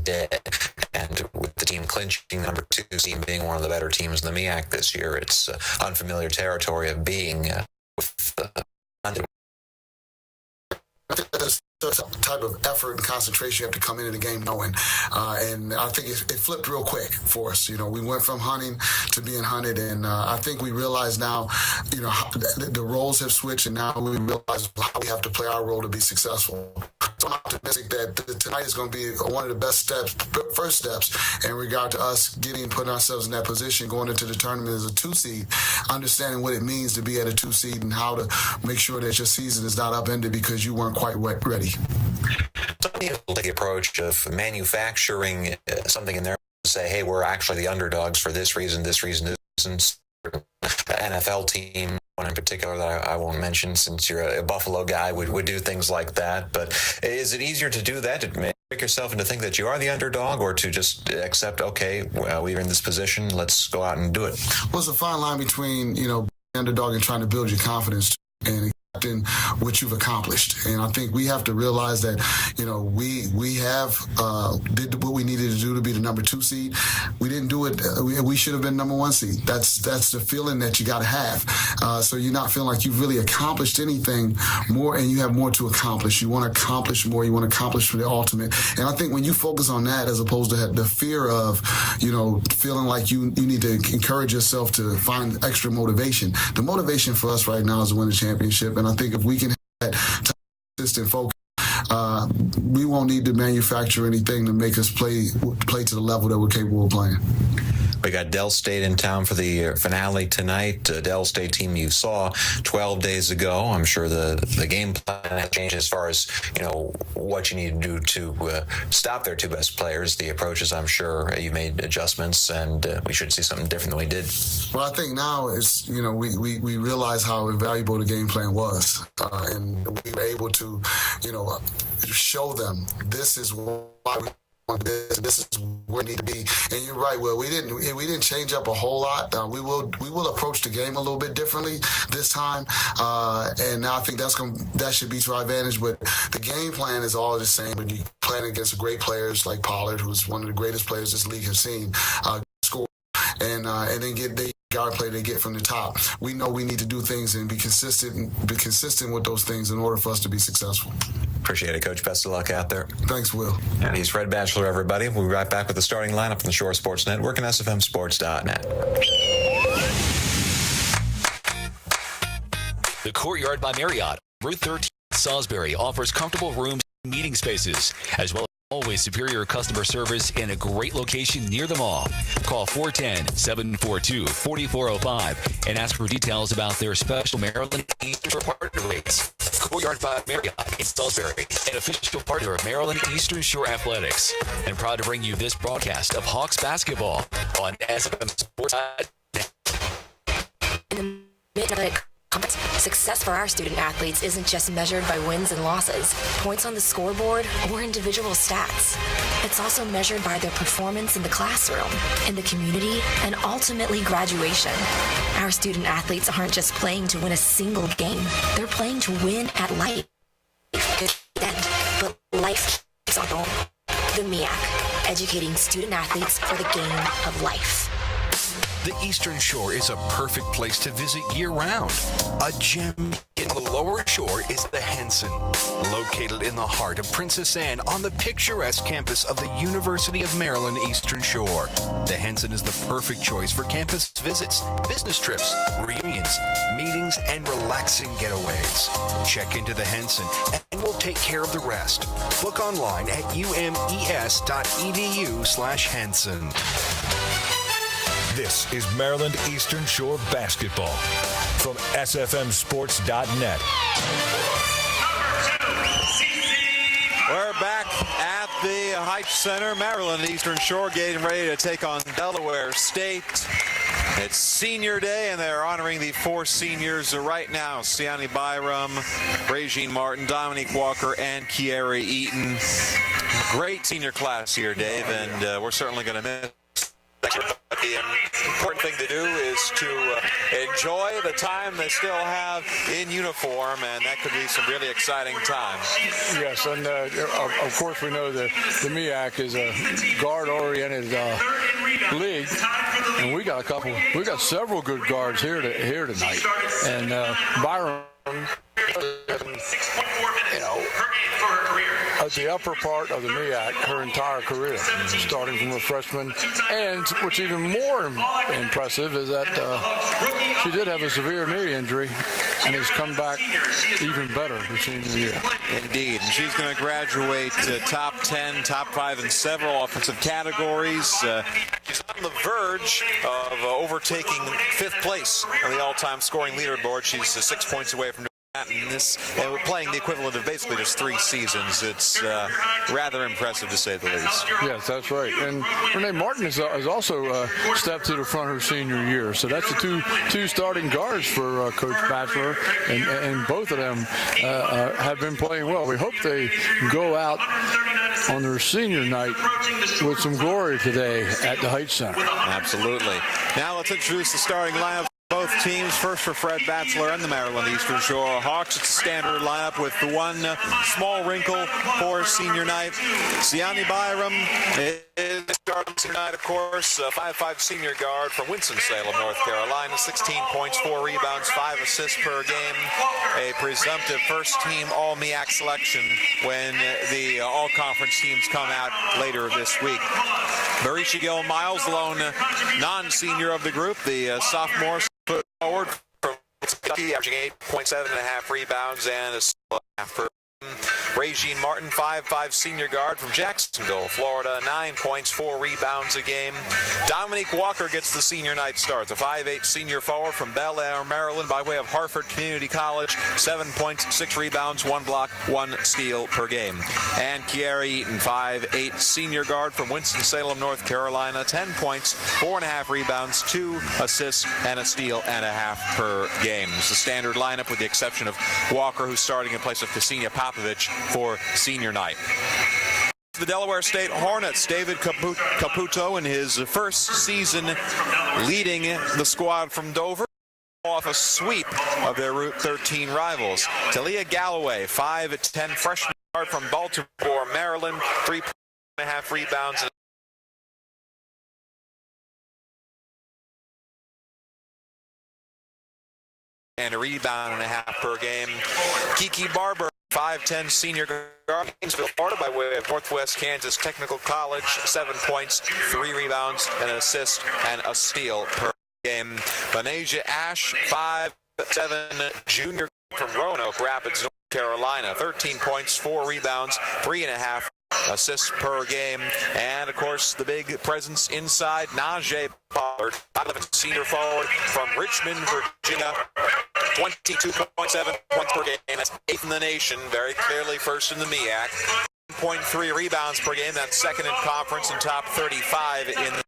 day. And with the team clinching number 2 seed, being one of the better teams in the MEAC this year, it's unfamiliar territory of being with the type of effort and concentration you have to come into the game knowing. And I think it flipped real quick for us. You know, we went from hunting to being hunted, and I think we realize now, you know, the roles have switched, and now we realize how we have to play our role to be successful. So I'm optimistic that tonight is going to be one of the first steps in regard to us putting ourselves in that position, going into the tournament as a 2 seed, understanding what it means to be at a 2 seed and how to make sure that your season is not upended because you weren't quite ready. Some people take the approach of manufacturing something in there to say, hey, we're actually the underdogs for this reason. The NFL team, one in particular that I won't mention since you're a Buffalo guy, would do things like that. But is it easier to do that, to trick yourself into think that you are the underdog, or to just accept, okay, well, we're in this position, let's go out and do it? Well, it's a fine line between, you know, being underdog and trying to build your confidence and in what you've accomplished. And I think we have to realize that, you know, we have did what we needed to do to be the number 2 seed. We didn't do it. We should have been number 1 seed. That's the feeling that you got to have. So you're not feeling like you've really accomplished anything more, and you have more to accomplish. You want to accomplish more. You want to accomplish for the ultimate. And I think when you focus on that, as opposed to the fear of, you know, feeling like you need to encourage yourself to find extra motivation. The motivation for us right now is to win the championship. And I think if we can have that consistent focus, we won't need to manufacture anything to make us play to the level that we're capable of playing. We got Del State in town for the finale tonight. Del State team you saw 12 days ago. I'm sure the game plan has changed as far as, you know, what you need to do to stop their 2 best players. The approaches, I'm sure you made adjustments, and we should see something different than we did. Well, I think now it's, you know, we realize how invaluable the game plan was, and we were able to, you know, show them this is why we. This is where we need to be. And you're right, Will. We didn't change up a whole lot. We will approach the game a little bit differently this time. And now I think that should be to our advantage. But the game plan is all the same. When you playing against great players like Pollard, who's one of the greatest players this league has seen, score and then get the guard play they get from the top. We know we need to do things and be consistent with those things in order for us to be successful. Appreciate it, Coach. Best of luck out there. Thanks, Will. And he's Fred Batchelor, everybody. We'll be right back with the starting lineup from the Shore Sports Network and SFMSports.net. The Courtyard by Marriott, Route 13, Salisbury, offers comfortable rooms and meeting spaces, as well as always superior customer service in a great location near the mall. Call 410-742-4405 and ask for details about their special Maryland Eastern partner rates. Courtyard by Marriott in Salisbury, an official partner of Maryland Eastern Shore Athletics, and proud to bring you this broadcast of Hawks basketball on SFM Sports. In the mid-athletic complex, success for our student athletes isn't just measured by wins and losses, points on the scoreboard, or individual stats. It's also measured by their performance in the classroom, in the community, and ultimately graduation. Our student athletes aren't just playing to win a single game. They're playing to win at life. But life keeps on going. The MEAC, educating student athletes for the game of life. The Eastern Shore is a perfect place to visit year-round. A gem in the Lower Shore is the Henson, located in the heart of Princess Anne on the picturesque campus of the University of Maryland Eastern Shore. The Henson is the perfect choice for campus visits, business trips, reunions, meetings, and relaxing getaways. Check into the Henson and we'll take care of the rest. Book online at umes.edu/Henson. This is Maryland Eastern Shore basketball from SFMSports.net. We're back at the Heights Center. Maryland Eastern Shore getting ready to take on Delaware State. It's senior day, and they're honoring the 4 seniors right now. Siani Byram, Regine Martin, Dominique Walker, and Kiara Eaton. Great senior class here, Dave, and we're certainly going to miss But the important thing to do is to enjoy the time they still have in uniform, and that could be some really exciting time. Yes, and of course we know that the MEAC is a guard-oriented league, and we got several good guards here tonight, and Byron, at the upper part of the MEAC her entire career, starting from a freshman. And what's even more impressive is that she did have a severe knee injury and has come back even better her senior year. Indeed, and she's going to graduate top 10, top 5 in several offensive categories. She's on the verge of overtaking 5th place on the all-time scoring leaderboard. She's 6 points away from and we're playing the equivalent of basically just 3 seasons. It's rather impressive, to say the least. Yes, that's right. And Renee Martin has also stepped to the front her senior year. So that's the two starting guards for Coach Batchelor, and both of them have been playing well. We hope they go out on their senior night with some glory today at the Heights Center. Absolutely. Now let's introduce the starting lineup. Both teams, first for Fred Batchelor and the Maryland Eastern Shore Hawks. It's a standard lineup with the one small wrinkle for senior night. Siani Byram is starting tonight, of course, 5'5" senior guard from Winston-Salem, North Carolina. 16 points, 4 rebounds, 5 assists per game. A presumptive first-team All-MEAC selection when the all-conference teams come out later this week. Marisha Gill-Miles, the lone non-senior of the group, the sophomore forward from Kentucky, averaging 8.7 and a half rebounds and a half per. Regine Martin, 5'5" senior guard from Jacksonville, Florida, 9 points, 4 rebounds a game. Dominique Walker gets the senior night start, the 5'8" senior forward from Bel Air, Maryland, by way of Harford Community College, 7 points, 6 rebounds, 1 block, 1 steal per game. And Kiara Eaton, 5'8" senior guard from Winston-Salem, North Carolina, 10 points, 4.5 rebounds, 2 assists, and a steal and a half per game. It's the standard lineup with the exception of Walker, who's starting in place of Ksenia Popovich for senior night. The Delaware State Hornets, David Caputo in his first season leading the squad from Dover, off a sweep of their Route 13 rivals. Talia Galloway, 5'10" freshman guard from Baltimore, Maryland, 3.5 rebounds and a rebound and a half per game. Kiki Barber, 5'10" senior guard, Gainesville, Florida, by way of Northwest Kansas Technical College, 7 points, 3 rebounds, an assist, and a steal per game. Benasia Ash, 5'7" junior from Roanoke Rapids, North Carolina, 13 points, 4 rebounds, 3.5 assists per game. And, of course, the big presence inside, Najee Pollard, 5'11" senior forward from Richmond, Virginia, 22.7 points per game. That's 8th in the nation, very clearly first in the MEAC. 0.3 rebounds per game. That's second in conference and top 35 in the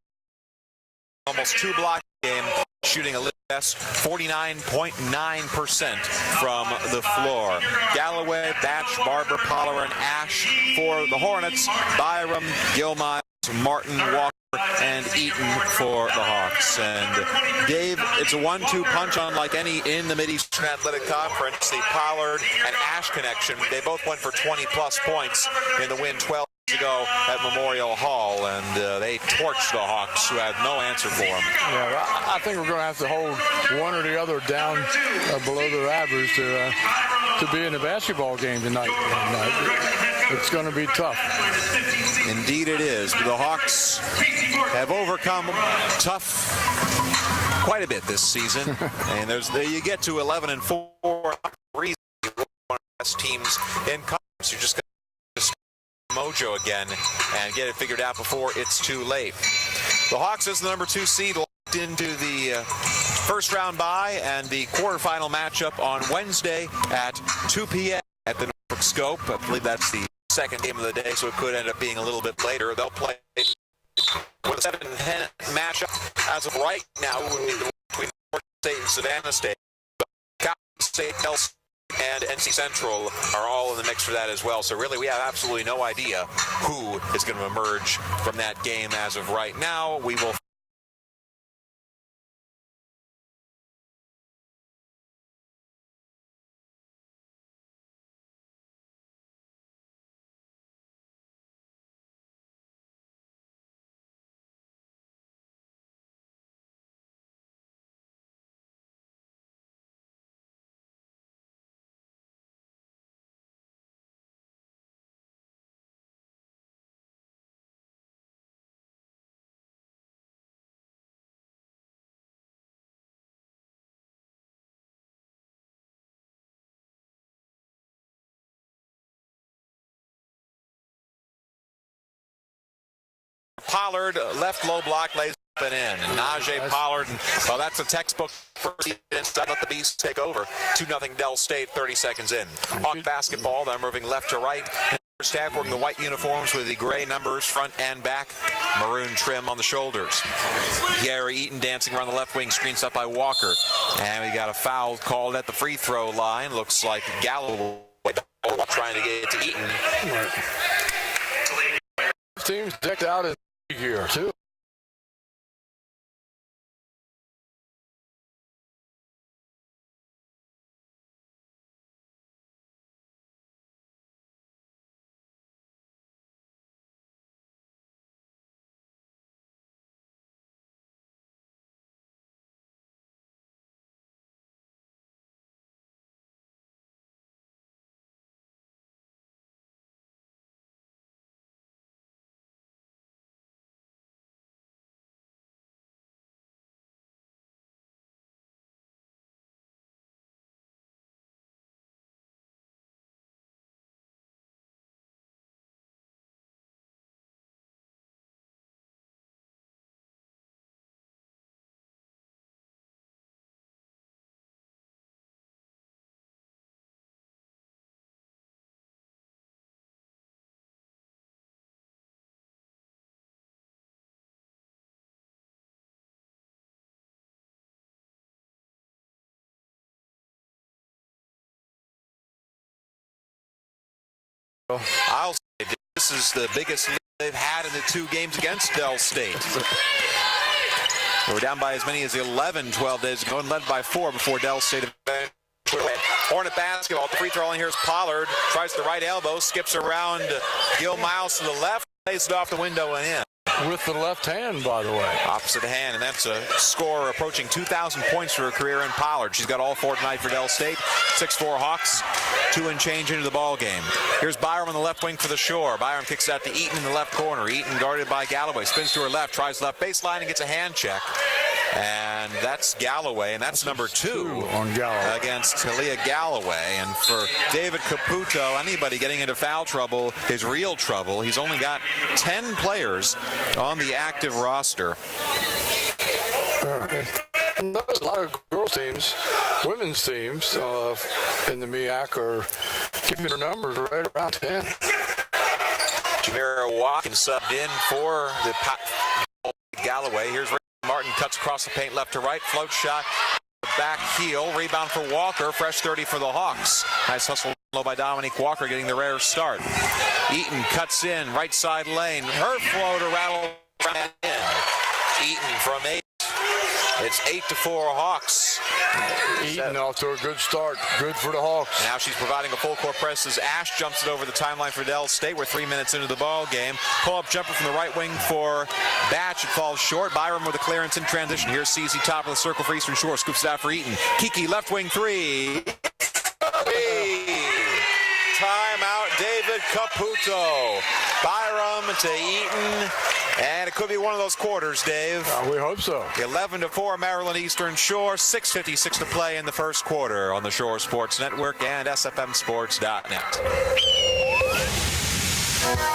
almost 2 block game. Shooting a little best, 49.9% from the floor. Galloway, Batch, Barber, Pollard, and Ash for the Hornets. Byram, Gilmiles, Martin, Walker, and Eaton for the Hawks. And Dave, it's a 1-2 punch unlike any in the Mid-Eastern Athletic Conference. The Pollard and Ash connection, they both went for 20-plus points in the win 12 ago at Memorial Hall, and they torched the Hawks, who had no answer for them. Yeah, I think we're going to have to hold one or the other down below their average to be in the basketball game tonight. And, it's going to be tough. Indeed it is. The Hawks have overcome tough quite a bit this season, and you get to 11-4. Reason one of the best teams in conference. You just got mojo again and get it figured out before it's too late. The Hawks as the number 2 seed locked into the first round bye and the quarterfinal matchup on Wednesday at 2 p.m. at the Norfolk Scope. I believe that's the second game of the day, so it could end up being a little bit later. They'll play with a 7-10 matchup as of right now between North State and Savannah State. Cal State, and NC Central are all in the mix for that as well. So really, we have absolutely no idea who is going to emerge from that game as of right now. We will Pollard, left low block, lays it in. And Najee Pollard, well, that's a textbook first inside. Let the Beast take over. 2-0 Dell State, 30 seconds in. Hawk basketball, they're moving left to right. First half, wearing the white uniforms with the gray numbers front and back, maroon trim on the shoulders. Gary Eaton dancing around the left wing, screened up by Walker. And we got a foul called at the free throw line. Looks like Galloway trying to get it to Eaton. Teams decked out in here, too. I'll say this is the biggest lead they've had in the 2 games against Dell State. They were down by as many as 11 12 days ago and led by 4 before Dell State. Hornet basketball. The free throw line here is Pollard. Tries the right elbow, skips around Gil Miles to the left, lays it off the window and in. With the left hand, by the way. Opposite hand, and that's a score approaching 2,000 points for her career in Pollard. She's got all 4 tonight for Dell State. 6'4" Hawks, 2 and change into the ball game. Here's Byram on the left wing for the Shore. Byram kicks out to Eaton in the left corner. Eaton guarded by Galloway. Spins to her left, tries left baseline and gets a hand check. And that's Galloway, and that's number 2 on Galloway against Talia Galloway. And for David Caputo, anybody getting into foul trouble is real trouble. He's only got 10 players on the active roster. There's a lot of girls teams, women's teams in the MEAC are giving their numbers right around 10. Jamira Watkins subbed in for the Galloway. Here's Martin, cuts across the paint left to right, float shot, back heel, rebound for Walker, fresh 30 for the Hawks. Nice hustle low by Dominique Walker, getting the rare start. Eaton cuts in, right side lane, her floater rattle in. Eaton from 8. It's 8-4 Hawks. Eaton off to a good start. Good for the Hawks. Now she's providing a full court press as Ash jumps it over the timeline for Dell State. We're 3 minutes into the ball game. Pull-up jumper from the right wing for Batch. It falls short. Byram with a clearance in transition. Here's CZ top of the circle for Eastern Shore. Scoops it out for Eaton. Kiki left wing 3. Timeout, David Caputo. Byram to Eaton. And it could be one of those quarters, Dave. We hope so. 11-4 Maryland Eastern Shore. 6:56 to play in the first quarter on the Shore Sports Network and SFMSports.net.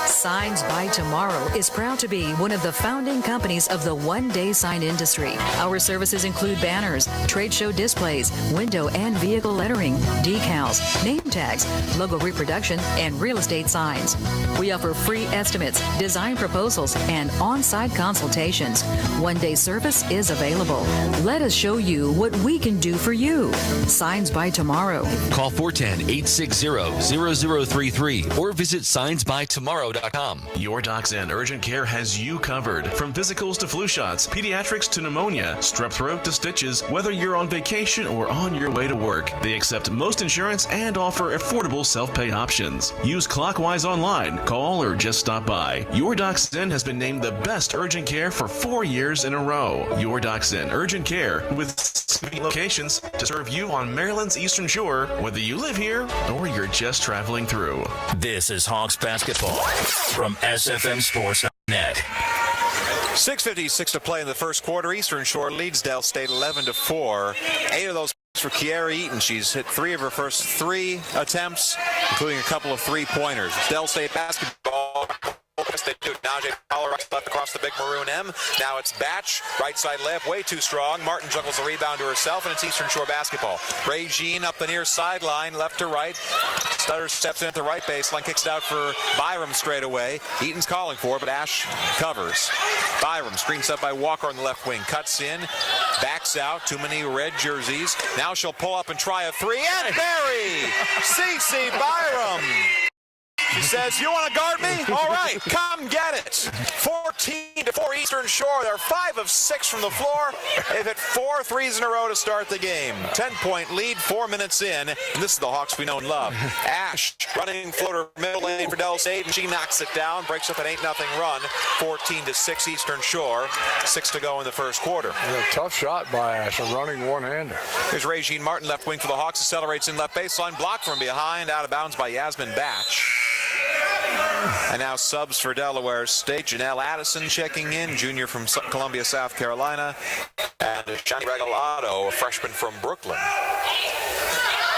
Signs by Tomorrow is proud to be one of the founding companies of the one-day sign industry. Our services include banners, trade show displays, window and vehicle lettering, decals, name tags, logo reproduction, and real estate signs. We offer free estimates, design proposals, and on-site consultations. One-day service is available. Let us show you what we can do for you. Signs by Tomorrow. Call 410-860-0033 or visit signsbytomorrow.com. Your Doc's End Urgent Care has you covered. From physicals to flu shots, pediatrics to pneumonia, strep throat to stitches, whether you're on vacation or on your way to work. They accept most insurance and offer affordable self-pay options. Use Clockwise online, call, or just stop by. Your Doc's End has been named the best urgent care for 4 years in a row. Your Doc's End Urgent Care with locations to serve you on Maryland's Eastern Shore, whether you live here or you're just traveling through. This is Hawks basketball from SFMSports.net. 6:56 to play in the first quarter. Eastern Shore leads Dell State 11-4. 8 of those for Kiara Eaton. She's hit 3 of her first 3 attempts, including a couple of 3-pointers. Dell State basketball. They do Najee Pollard right left across the big maroon M. Now it's Batch, right side layup, way too strong. Martin juggles the rebound to herself, and it's Eastern Shore basketball. Ray Jean up the near sideline, left to right. Stutter steps in at the right baseline, kicks it out for Byram straight away. Eaton's calling for it, but Ash covers. Byram screens up by Walker on the left wing, cuts in, backs out. Too many red jerseys. Now she'll pull up and try a three, and bury! CeCe Byram. She says, you want to guard me? All right, come get it. 14-4 Eastern Shore. They're 5 of 6 from the floor. They've hit 4 threes in a row to start the game. 10-point lead, 4 minutes in. And this is the Hawks we know and love. Ash running floater middle lane for Del State, and she knocks it down, breaks up an 8-0 run. 14-6 Eastern Shore. 6 to go in the first quarter. A tough shot by Ash, a running one-hander. Here's Regine Martin, left wing for the Hawks. Accelerates in left baseline, blocked from behind, out of bounds by Yasmin Batch. And now subs for Delaware State. Janelle Addison checking in, junior from Columbia, South Carolina. And Shani Regalado, a freshman from Brooklyn.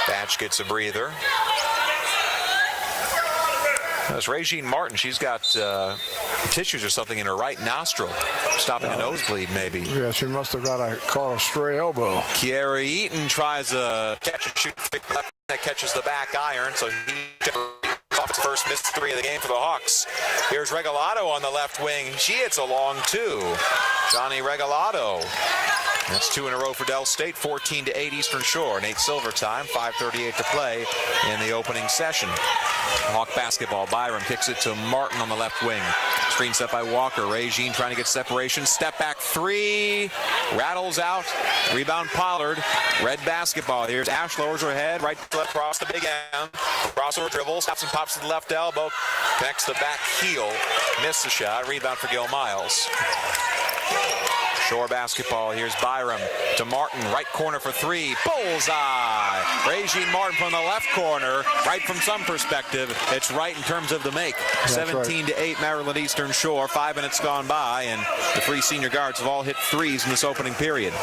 Batch gets a breather. That's Regine Martin. She's got tissues or something in her right nostril, stopping a nosebleed maybe. Yeah, she must have caught a stray elbow. Kiera Eaton tries a catch and shoot that catches the back iron, so he off his first missed three of the game for the Hawks. Here's Regalado on the left wing. She hits a long two. Johnny Regalado. That's 2 in a row for Del State. 14-8 Eastern Shore. Nate Silver time. 5:38 to play in the opening session. Hawk basketball. Byram kicks it to Martin on the left wing. Screen set by Walker. Regine trying to get separation. Step back three. Rattles out. Rebound Pollard. Red basketball. Here's Ash, lowers her head. Right to left across the big end. Crossover dribble. Stops and pops to the left elbow. Connects the back heel. Missed the shot. Rebound for Gil Miles. Shore basketball. Here's Byram to Martin. Right corner for three. Bullseye. Regine Martin from the left corner. Right from some perspective. It's right in terms of the make. 17-8 Maryland Eastern Shore. 5 minutes gone by, and the three senior guards have all hit threes in this opening period.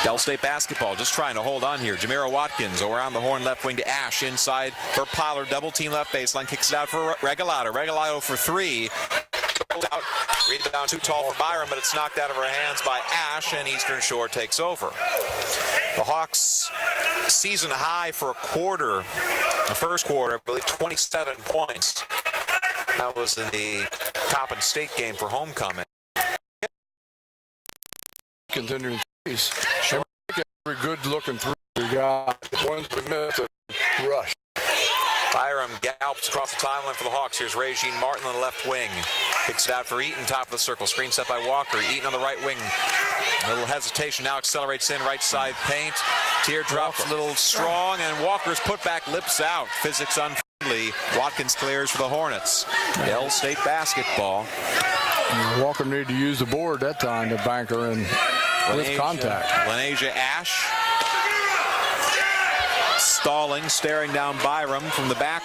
Del State basketball just trying to hold on here. Jamira Watkins around the horn left wing to Ash. Inside for Pollard. Double team left baseline. Kicks it out for Regalado. Regalado for three. Out. Rebound too tall for Byram, but it's knocked out of her hands by Ash, and Eastern Shore takes over. The Hawks season high for a quarter, the first quarter, I believe 27 points. That was in the Coppin State game for homecoming. Continuing threes. Every good looking three we got. Ones we missed a rush. Byram gallops across the timeline for the Hawks. Here's Regine Martin on the left wing. Kicks it out for Eaton, top of the circle. Screen set by Walker. Eaton on the right wing. A little hesitation. Now accelerates in right side paint. Teardrops a little strong, and Walker's putback lips out. Physics unfriendly. Watkins clears for the Hornets. Del State basketball. And Walker needed to use the board that time to bank her in with contact. Lenasia Ash. Stalling, staring down Byram from the back.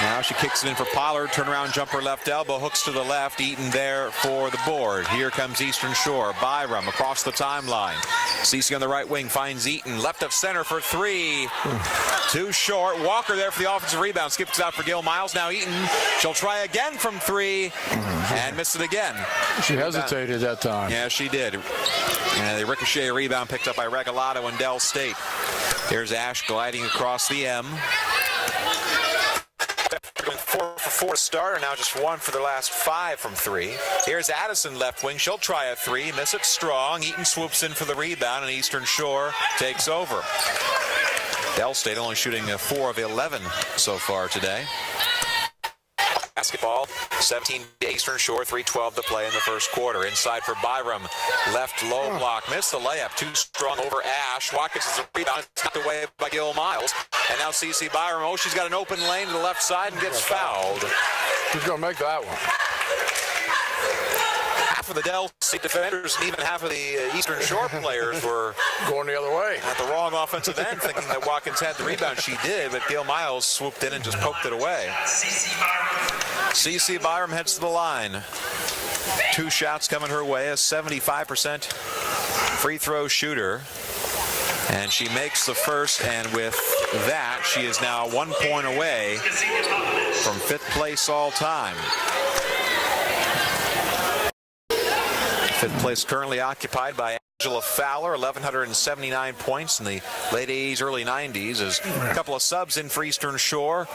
Now she kicks it in for Pollard. Turnaround jumper left elbow. Hooks to the left. Eaton there for the board. Here comes Eastern Shore. Byram across the timeline. CeCe on the right wing finds Eaton. Left of center for three. Too short. Walker there for the offensive rebound. Skips out for Gil Miles. Now Eaton. She'll try again from three. And missed it again. She hesitated that time. Yeah, she did. And the ricochet rebound picked up by Regalado and Del State. Here's Ash gliding across the M. 4 for 4 starter, now just 1 for the last 5 from 3. Here's Addison left wing. She'll try a 3, miss it strong. Eaton swoops in for the rebound, and Eastern Shore takes over. Del State only shooting 4 of 11 so far today. Basketball, 17 Eastern Shore, 3:12 to play in the first quarter. Inside for Byram, left low block, missed the layup, too strong over Ash. Watkins is a rebound, knocked away by Gil Miles. And now CeCe Byram, oh, she's got an open lane to the left side and gets fouled. Who's going to make that one? Half of the Del State defenders and even half of the Eastern Shore players were going the other way at the wrong offensive end, thinking that Watkins had the rebound. She did, but Gil Miles swooped in and just poked it away. CeCe Byram heads to the line. 2 shots coming her way, a 75% free throw shooter. And she makes the first, and with that, she is now 1 point away from 5th place all time. Fifth place currently occupied by Angela Fowler, 1,179 points in the late 80s, early 90s. As a couple of subs in for Eastern Shore.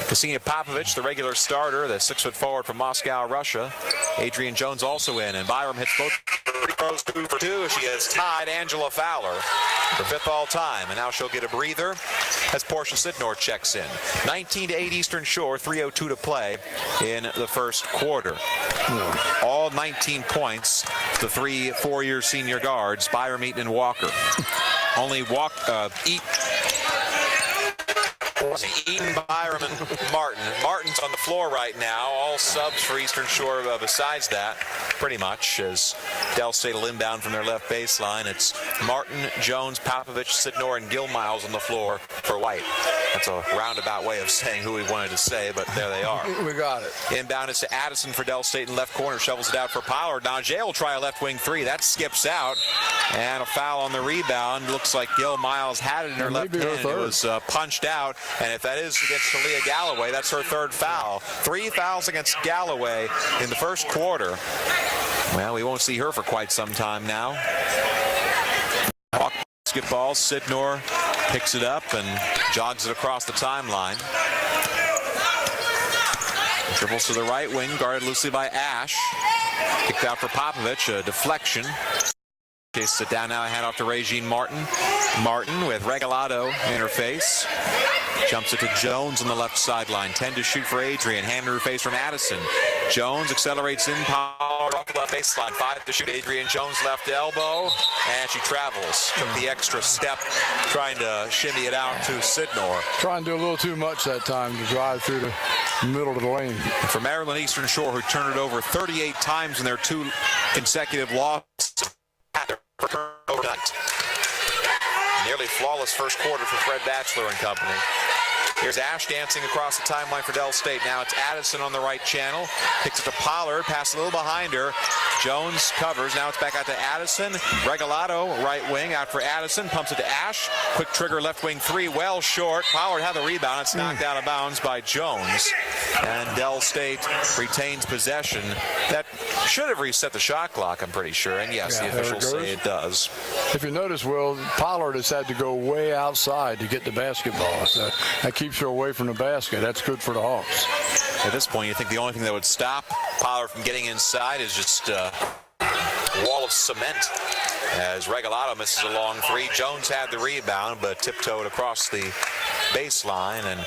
Ksenia Popovich, the regular starter, the 6-foot forward from Moscow, Russia. Adrian Jones also in, and Byram hits both free throws 2 for 2. She has tied Angela Fowler for 5th all time, and now she'll get a breather as Portia Sidnor checks in. 19-8 Eastern Shore, 3:02 to play in the first quarter. All 19 points, the 3 4-year senior guards, Byram, Eaton, and Walker. Only Eaton, Byram, and Martin. Martin's on the floor right now. All subs for Eastern Shore besides that, pretty much, as Del State will inbound from their left baseline. It's Martin, Jones, Popovich, Sidnor, and Gilmiles on the floor for White. That's a roundabout way of saying who we wanted to say, but there they are. We got it. Inbound is to Addison for Del State in left corner. Shovels it out for Pollard. Najee will try a left wing 3. That skips out. And a foul on the rebound. Looks like Gilmiles had it in her left hand. It was punched out. And if that is against Talia Galloway, that's her 3rd foul. 3 fouls against Galloway in the first quarter. Well, we won't see her for quite some time now. Basketball, Sidnor picks it up and jogs it across the timeline. Dribbles to the right wing, guarded loosely by Ash. Kicked out for Popovich, a deflection. Chases it down now, a handoff to Regine Martin. Martin with Regalado in her face. Jumps it to Jones on the left sideline. 10 to shoot for Adrian. Hand in her face from Addison. Jones accelerates in. Power off the left baseline. 5 to shoot. Adrian Jones left elbow. And she travels. Took the extra step trying to shimmy it out to Sidnor. Trying to do a little too much that time to drive through the middle of the lane. For Maryland Eastern Shore, who turned it over 38 times in their 2 consecutive losses. Overnight. Nearly flawless first quarter for Fred Batchelor and company. Here's Ash dancing across the timeline for Del State. Now it's Addison on the right channel. Kicks it to Pollard. Pass a little behind her. Jones covers. Now it's back out to Addison. Regalado, right wing, out for Addison. Pumps it to Ash. Quick trigger left wing 3. Well short. Pollard had the rebound. It's knocked out of bounds by Jones. And Del State retains possession. That should have reset the shot clock, I'm pretty sure. And yes, the officials say it does. If you notice, Will, Pollard has had to go way outside to get the basketball. So that keeps her away from the basket. That's good for the Hawks. At this point, you think the only thing that would stop Pollard from getting inside is just a wall of cement. As Regalado misses a long 3. Jones had the rebound, but tiptoed across the baseline, and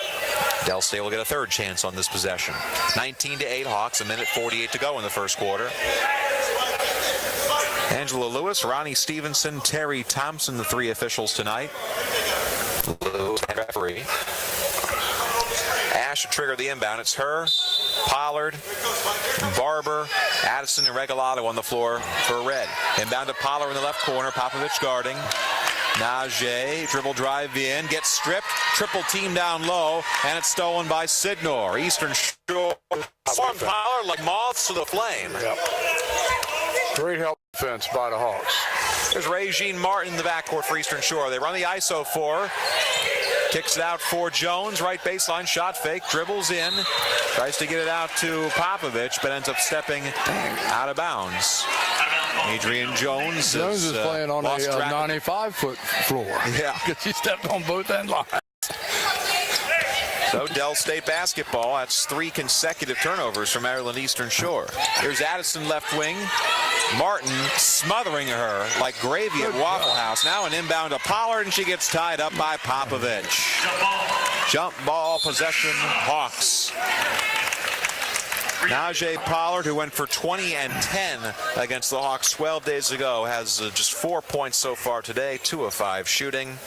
Del State will get a 3rd chance on this possession. 19-8 Hawks, 1:48 to go in the first quarter. Angela Lewis, Ronnie Stevenson, Terry Thompson, the 3 officials tonight. Lewis, referee. Ash to trigger the inbound. It's her, Pollard, Barber, Addison, and Regalado on the floor for Red. Inbound to Pollard in the left corner. Popovich guarding. Najee, dribble drive in, gets stripped, triple team down low, and it's stolen by Sidnor. Eastern Shore, swarm Pollard like moths to the flame. Yep. Great help defense by the Hawks. There's Regine Martin in the backcourt for Eastern Shore. They run the ISO 4. Kicks it out for Jones, right baseline, shot fake, dribbles in, tries to get it out to Popovich, but ends up stepping out of bounds. Adrian Jones is playing on a 95-foot floor. Yeah. Because he stepped on both end lines. So Del State basketball, that's 3 consecutive turnovers for Maryland Eastern Shore. Here's Addison left wing. Martin smothering her like gravy at Waffle House. Now an inbound to Pollard, and she gets tied up by Popovich. Jump ball possession, Hawks. Najee Pollard, who went for 20 and 10 against the Hawks 12 days ago, has just 4 points so far today, 2 of 5 shooting.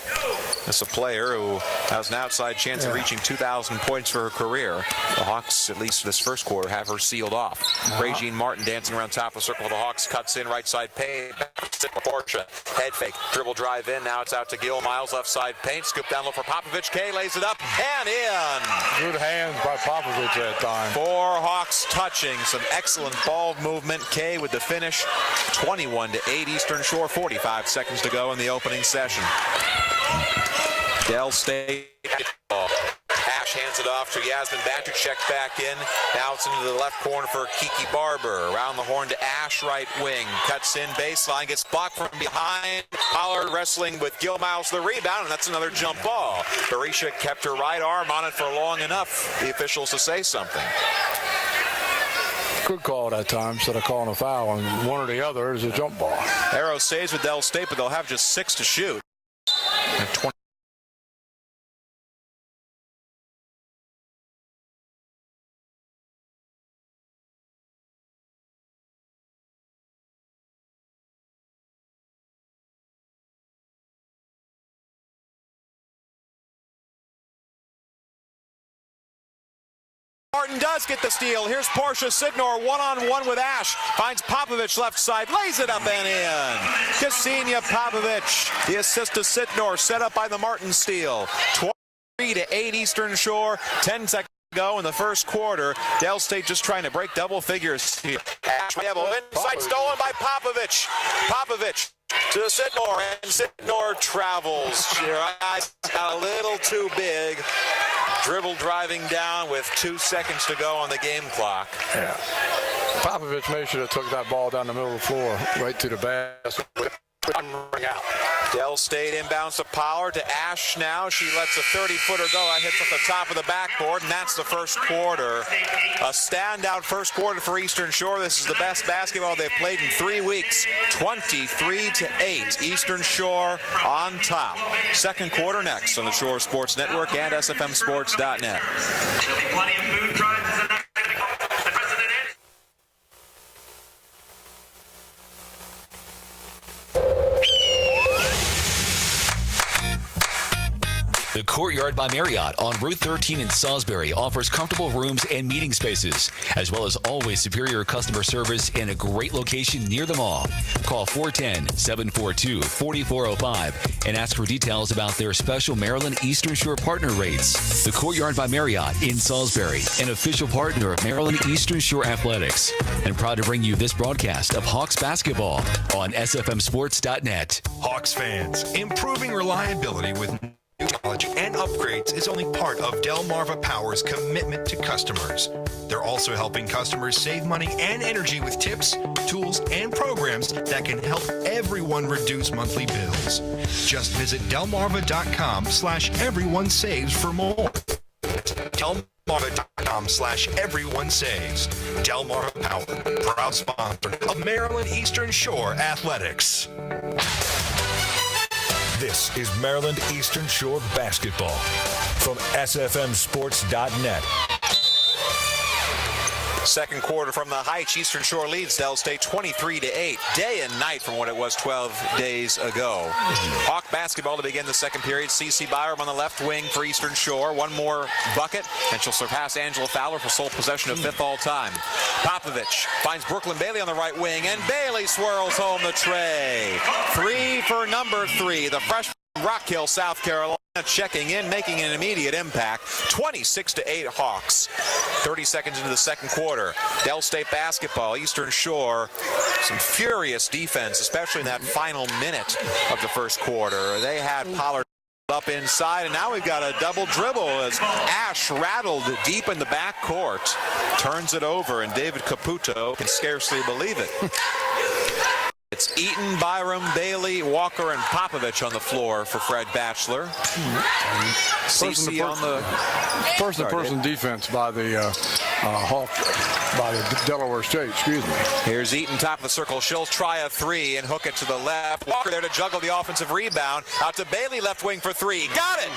That's a player who has an outside chance of reaching 2,000 points for her career. The Hawks, at least this first quarter, have her sealed off. Regine Martin dancing around top of the circle. The Hawks cuts in right side paint. Portia, head fake, dribble drive in. Now it's out to Gilmiles, left side paint. Scoop down low for Popovich. K lays it up and in. Good hands by Popovich that time. 4 Hawks touching. Some excellent ball movement. K with the finish. 21-8 Eastern Shore. 45 seconds to go in the opening session. Del State ball. Ash hands Hands it off to Yasmin Bantu. Check back in. Now it's into the left corner for Kiki Barber. Around the horn to Ash, right wing. Cuts in baseline. Gets blocked from behind. Pollard wrestling with Gil Miles the rebound, and that's another jump ball. Barisha kept her right arm on it for long enough, the officials to say something. Good call that time instead of calling a foul on one or the other is a jump ball. Arrow stays with Del State, but they'll have just 6 to shoot. And 20. Martin does get the steal. Here's Portia Sidnor one-on-one with Ash. Finds Popovich left side. Lays it up and in. Ksenia Popovich, the assist to Sidnor, set up by the Martin steal. 23-8 Eastern Shore. 10 seconds to go in the first quarter. Del State just trying to break double figures here. Ash, we have a inside stolen by Popovich. Popovich to Sidnor, and Sidnor travels. Your eyes got a little too big. Dribble driving down with 2 seconds to go on the game clock. Yeah. Popovich may should have took that ball down the middle of the floor, right to the basket. Out. Del State inbounds to Pollard to Ash now. She lets a 30-footer go. That hits off the top of the backboard, and that's the first quarter. A standout first quarter for Eastern Shore. This is the best basketball they've played in 3 weeks. 23-8. Eastern Shore on top. Second quarter next on the Shore Sports Network and SFMSports.net. The Courtyard by Marriott on Route 13 in Salisbury offers comfortable rooms and meeting spaces, as well as always superior customer service in a great location near the mall. Call 410-742-4405 and ask for details about their special Maryland Eastern Shore partner rates. The Courtyard by Marriott in Salisbury, an official partner of Maryland Eastern Shore Athletics, and proud to bring you this broadcast of Hawks basketball on SFMSports.net. Hawks fans, improving reliability with new technology and upgrades is only part of Delmarva Power's commitment to customers. They're also helping customers save money and energy with tips, tools, and programs that can help everyone reduce monthly bills. Just visit delmarva.com/everyone saves for more. Delmarva.com/everyone saves. Delmarva Power, proud sponsor of Maryland Eastern Shore Athletics. This is Maryland Eastern Shore basketball from SFMSports.net. Second quarter from the Heights. Eastern Shore leads Del State 23-8. Day and night from what it was 12 days ago. Hawk basketball to begin the second period. CeCe Byram on the left wing for Eastern Shore. One more bucket, and she'll surpass Angela Fowler for sole possession of 5th all-time. Popovich finds Brooklyn Bailey on the right wing, and Bailey swirls home the tray. 3 for number 3. The freshman from Rock Hill, South Carolina, checking in, making an immediate impact. 26-8 Hawks. 30 seconds into the second quarter. Del State basketball, Eastern Shore, some furious defense, especially in that final minute of the first quarter. They had Pollard up inside, and now we've got a double dribble as Ash rattled deep in the backcourt. Turns it over, and David Caputo can scarcely believe it. It's Eaton, Byram, Bailey, Walker, and Popovich on the floor for Fred Batchelor. CeCe on the person-to-person defense by the by the Delaware State. Excuse me. Here's Eaton, top of the circle. She'll try a 3 and hook it to the left. Walker there to juggle the offensive rebound. Out to Bailey, left wing for 3. Got it!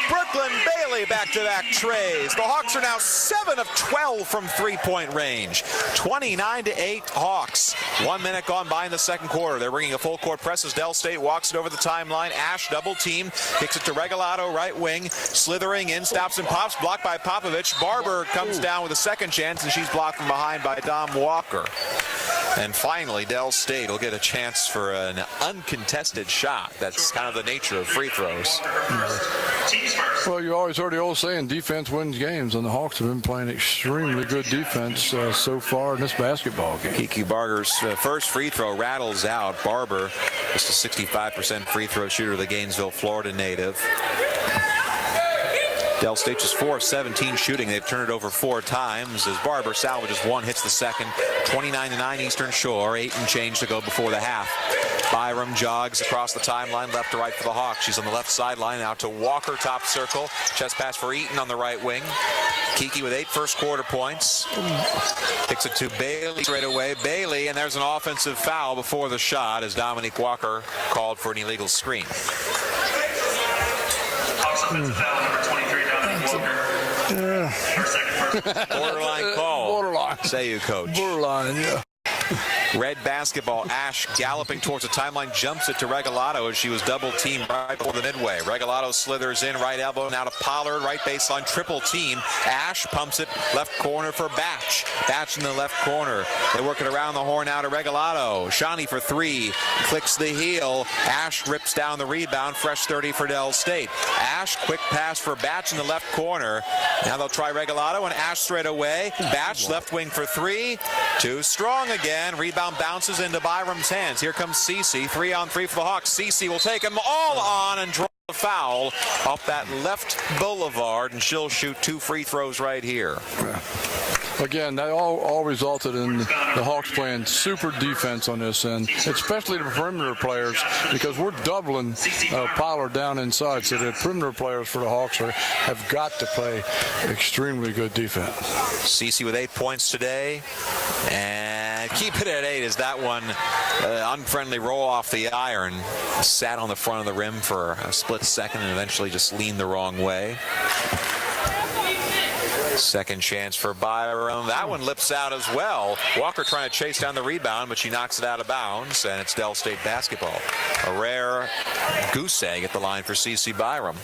Brooklyn Bailey back-to-back trays. The Hawks are now 7 of 12 from three-point range. 29-8 Hawks. 1 minute gone by in the second quarter. They're bringing a full-court press as Del State walks it over the timeline. Ash double team, kicks it to Regalado, right wing, slithering in, stops and pops, blocked by Popovich. Barber comes down with a second chance, and she's blocked from behind by Dom Walker. And finally, Del State will get a chance for an uncontested shot. That's kind of the nature of free throws. Well, you always heard the old saying, defense wins games, and the Hawks have been playing extremely good defense so far in this basketball game. Kiki Barber's first free throw rattles out. Barber, just a 65% free throw shooter, the Gainesville, Florida native. Del State just 4 of 17 shooting. They've turned it over 4 times as Barber salvages one, hits the second. 29-9 Eastern Shore, 8 and change to go before the half. Byram jogs across the timeline, left to right for the Hawks. She's on the left sideline, out to Walker, top circle. Chest pass for Eaton on the right wing. Kiki with 8 first quarter points. Kicks it to Bailey straight away. Bailey, and there's an offensive foul before the shot as Dominique Walker called for an illegal screen. Offensive foul, number 23, Dominique Walker. Borderline call. Borderline. Say you, coach. Borderline, yeah. Red basketball. Ash galloping towards the timeline, jumps it to Regalado as she was double teamed right before the midway. Regalado slithers in, right elbow, now to Pollard, right baseline, triple team. Ash pumps it left corner for Batch. Batch in the left corner. They work it around the horn now to Regalado. Shawnee for 3, clicks the heel. Ash rips down the rebound, fresh 30 for Del State. Ash, quick pass for Batch in the left corner. Now they'll try Regalado and Ash straight away. Batch left wing for 3, too strong again. Rebound bounces into Byram's hands. Here comes Cece, 3-on-3 for the Hawks. Cece will take them all on and draw a foul off that left boulevard, and she'll shoot 2 free throws right here. Again, that all resulted in the Hawks playing super defense on this end, especially the perimeter players, because we're doubling Pollard down inside. So the perimeter players for the Hawks have got to play extremely good defense. Cece with 8 points today, and keep it at 8 as that one unfriendly roll off the iron. Sat on the front of the rim for a split second and eventually just leaned the wrong way. Second chance for Byram. That one lips out as well. Walker trying to chase down the rebound, but she knocks it out of bounds, and it's Del State basketball. A rare goose egg at the line for CC Byram.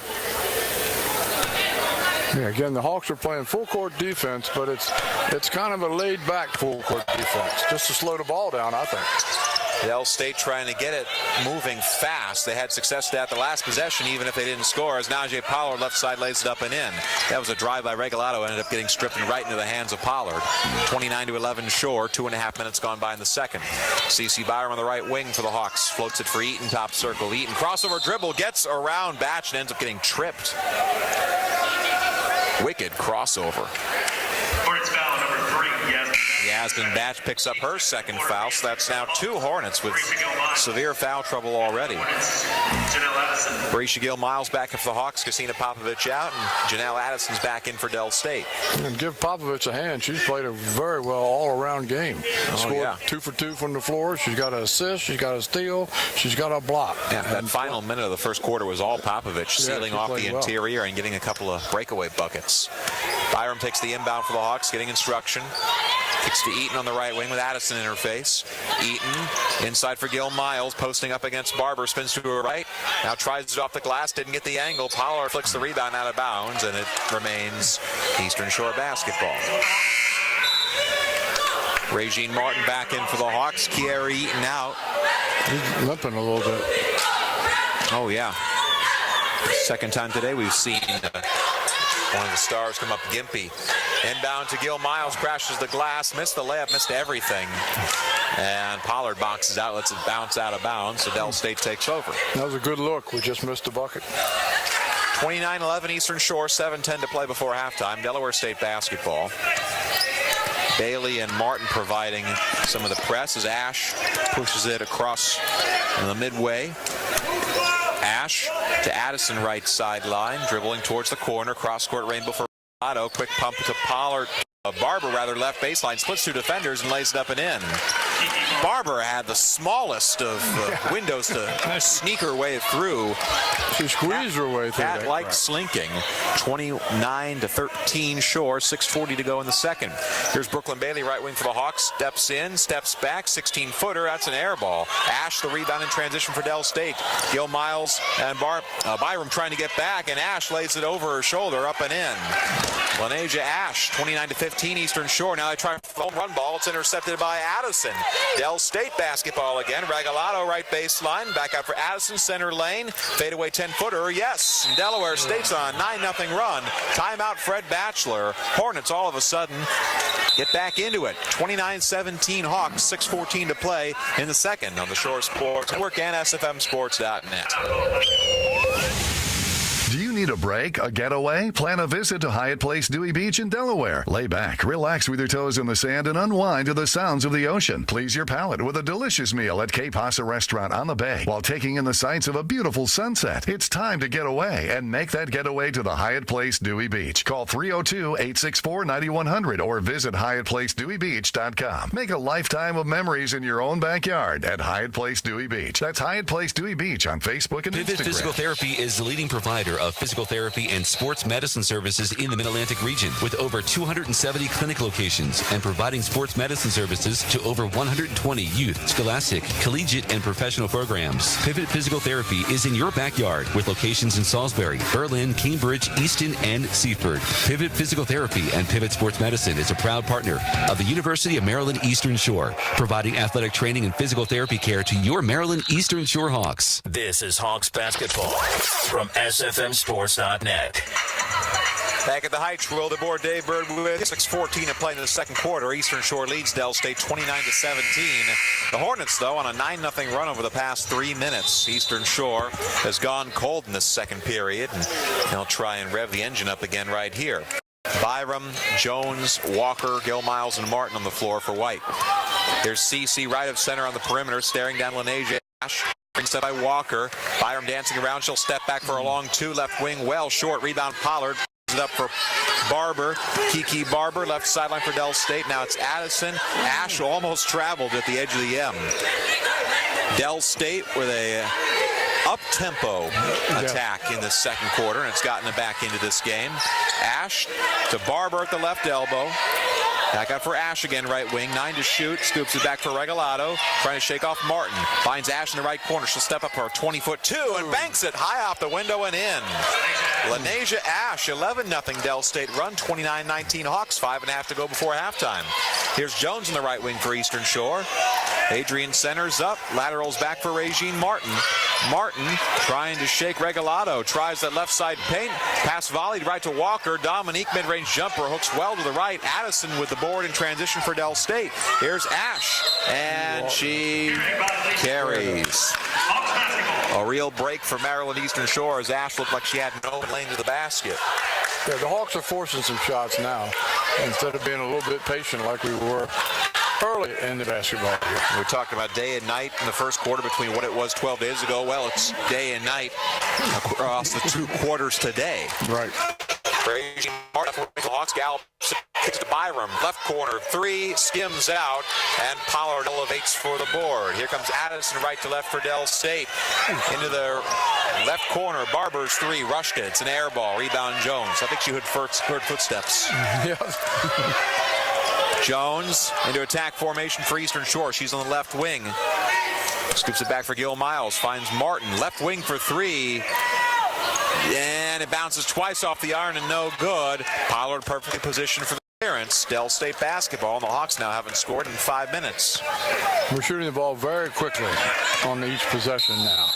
Yeah, again, the Hawks are playing full court defense, but it's kind of a laid back full court defense, just to slow the ball down, I think. Del State trying to get it moving fast. They had success at the last possession, even if they didn't score, as Najee Pollard left side lays it up and in. That was a drive by Regalado, ended up getting stripped and right into the hands of Pollard. 29-11 Shore, 2.5 minutes gone by in the second. CC Byram on the right wing for the Hawks. Floats it for Eaton, top circle. Eaton crossover dribble, gets around Batch and ends up getting tripped. Wicked crossover. Hornets foul number 3, Yasmin Batch picks up her second foul, so that's now 2 Hornets with severe foul trouble already. Brescia Gill Miles back in for the Hawks, Christina Popovich out, and Janelle Addison's back in for Del State. And give Popovich a hand. She's played a very well all-around game. Scored 2 for 2 from the floor. She's got an assist. She's got a steal. She's got a block. Yeah, that final minute of the first quarter was all Popovich, sealing off the interior and getting a couple of breakaway buckets. Byram takes the inbound for the Hawks, getting instruction. Kicks to Eaton on the right wing with Addison in her face. Eaton inside for Gil Miles, posting up against Barber, spins to her right. Now tries it off the glass, didn't get the angle. Pollard flicks the rebound out of bounds, and it remains Eastern Shore basketball. Regine Martin back in for the Hawks. Kiara Eaton out. He's limping a little bit. Oh, yeah. Second time today we've seen one of the stars come up, Gimpy. Inbound to Gil Miles, crashes the glass, missed the layup, missed everything. And Pollard boxes out, lets it bounce out of bounds, so Del State takes over. That was a good look. We just missed the bucket. 29-11 Eastern Shore, 7:10 to play before halftime. Delaware State basketball. Bailey and Martin providing some of the press as Ash pushes it across the midway. Ash to Addison, right sideline, dribbling towards the corner, cross-court rainbow for Otto. Quick pump to Pollard. Barber, rather, left baseline, splits 2 defenders and lays it up and in. Barber had the smallest of windows to sneak her way through. She squeezed her way through. Cat-like slinking. 29-13 Shore, 6:40 to go in the second. Here's Brooklyn Bailey, right wing for the Hawks. Steps in, steps back, 16-footer. That's an air ball. Ash, the rebound in transition for Del State. Gil Miles and Byram trying to get back, and Ash lays it over her shoulder, up and in. Laneja Ash, 29-15 Eastern Shore. Now they try a run ball. It's intercepted by Addison. Del State basketball again. Regalado, right baseline. Back out for Addison, center lane. Fadeaway 10-footer. Yes. And Delaware State's on a 9-0 run. Timeout Fred Batchelor. Hornets all of a sudden get back into it. 29-17 Hawks. 6:14 to play in the second on the Shore Sports Network and SFMSports.net. Do you need Need a break, a getaway? Plan a visit to Hyatt Place Dewey Beach in Delaware. Lay back, relax with your toes in the sand, and unwind to the sounds of the ocean. Please your palate with a delicious meal at Cape Hassa Restaurant on the bay while taking in the sights of a beautiful sunset. It's time to get away and make that getaway to the Hyatt Place Dewey Beach. Call 302-864-9100 or visit HyattPlaceDeweyBeach.com. Make a lifetime of memories in your own backyard at Hyatt Place Dewey Beach. That's Hyatt Place Dewey Beach on Facebook and Pivot Instagram. Physical Therapy is the leading provider of physical therapy and sports medicine services in the Mid-Atlantic region with over 270 clinic locations and providing sports medicine services to over 120 youth, scholastic, collegiate, and professional programs. Pivot Physical Therapy is in your backyard with locations in Salisbury, Berlin, Cambridge, Easton, and Seaford. Pivot Physical Therapy and Pivot Sports Medicine is a proud partner of the University of Maryland Eastern Shore, providing athletic training and physical therapy care to your Maryland Eastern Shore Hawks. This is Hawks basketball from SFMSports.net. Back at the Heights, we'll the board Dave Bird with 6:14 to play in the second quarter. Eastern Shore leads Del State 29-17. The Hornets, though, on a 9-0 run over the past 3 minutes. Eastern Shore has gone cold in this second period, and they'll try and rev the engine up again right here. Byram, Jones, Walker, Gil Miles, and Martin on the floor for White. Here's CC right of center on the perimeter, staring down Lenasia. Set by Walker. Byram dancing around. She'll step back for a long two. Left wing, well short. Rebound, Pollard. It up for Barber. Kiki Barber, left sideline for Del State. Now it's Addison. Ash almost traveled at the edge of the M. Del State with a up-tempo attack in the second quarter, and it's gotten it back into this game. Ash to Barber at the left elbow. Back out for Ash again, right wing. 9 to shoot. Scoops it back for Regalado. Trying to shake off Martin. Finds Ash in the right corner. She'll step up for a 20-foot two and banks it high off the window and in. Lenasia Ash, 11-0 Del State run. 29-19 Hawks. 5.5 to go before halftime. Here's Jones in the right wing for Eastern Shore. Adrian centers up. Laterals back for Regine Martin. Martin trying to shake Regalado. Tries that left side paint. Pass volleyed right to Walker. Dominique mid-range jumper hooks well to the right. Addison with the board in transition for Del State. Here's Ash. And she carries. A real break for Maryland Eastern Shore as Ash looked like she had no lane to the basket. Yeah, the Hawks are forcing some shots now instead of being a little bit patient like we were early in the basketball game. We're talking about day and night in the first quarter between what it was 12 days ago. Well, it's day and night across the 2 quarters today. Right. Regine Martin, the Hawks gallop, kicks to Byram. Left corner, 3, skims out, and Pollard elevates for the board. Here comes Addison right to left for Del State. Into the left corner, Barber's 3, rushed it. It's an air ball. Rebound Jones. I think she heard footsteps. Jones into attack formation for Eastern Shore. She's on the left wing. Scoops it back for Gil Miles. Finds Martin. Left wing for 3. And it bounces twice off the iron and no good. Pollard perfectly positioned for the clearance. Del State basketball, and the Hawks now haven't scored in 5 minutes. We're shooting the ball very quickly on each possession now.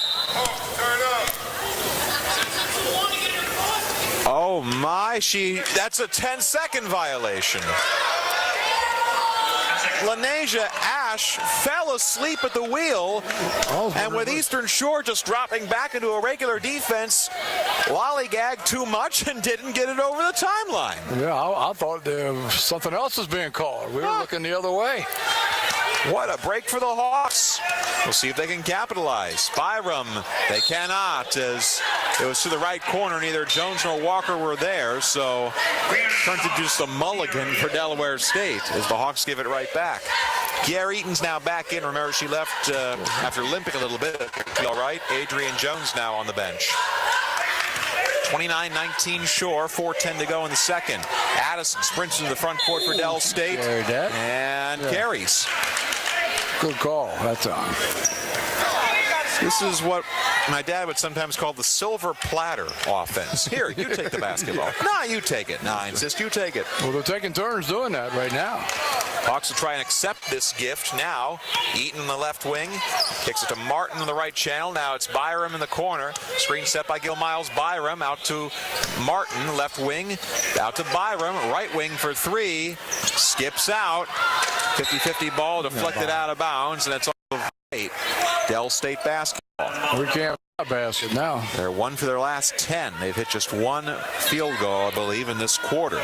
Oh my, that's a 10-second violation. Lenasia Ash fell asleep at the wheel, and with Eastern Shore just dropping back into a regular defense, lollygagged too much and didn't get it over the timeline. Yeah, I thought something else was being called. We were looking the other way. What a break for the Hawks. We'll see if they can capitalize. Byram, they cannot, as it was to the right corner. Neither Jones nor Walker were there, so turns into just a mulligan for Delaware State as the Hawks give it right back. Gary Eaton's now back in. Remember, she left after limping a little bit. All right, Adrian Jones now on the bench. 29-19 Shore, 4:10 to go in the second. Addison sprints into the front court for Del State and carries. Good call that time. This is what my dad would sometimes call the silver platter offense. Here, you take the basketball. Nah, you take it. Nah, I insist you take it. Well, they're taking turns doing that right now. Hawks will try and accept this gift now. Eaton in the left wing. Kicks it to Martin in the right channel. Now it's Byram in the corner. Screen set by Gil Miles. Byram out to Martin, left wing. Out to Byram, right wing for 3. Skips out. 50-50 ball deflected out of bounds, and it's all 8. Del State basketball. We can't basket now. They're 1 for their last 10. They've hit just one field goal, I believe, in this quarter.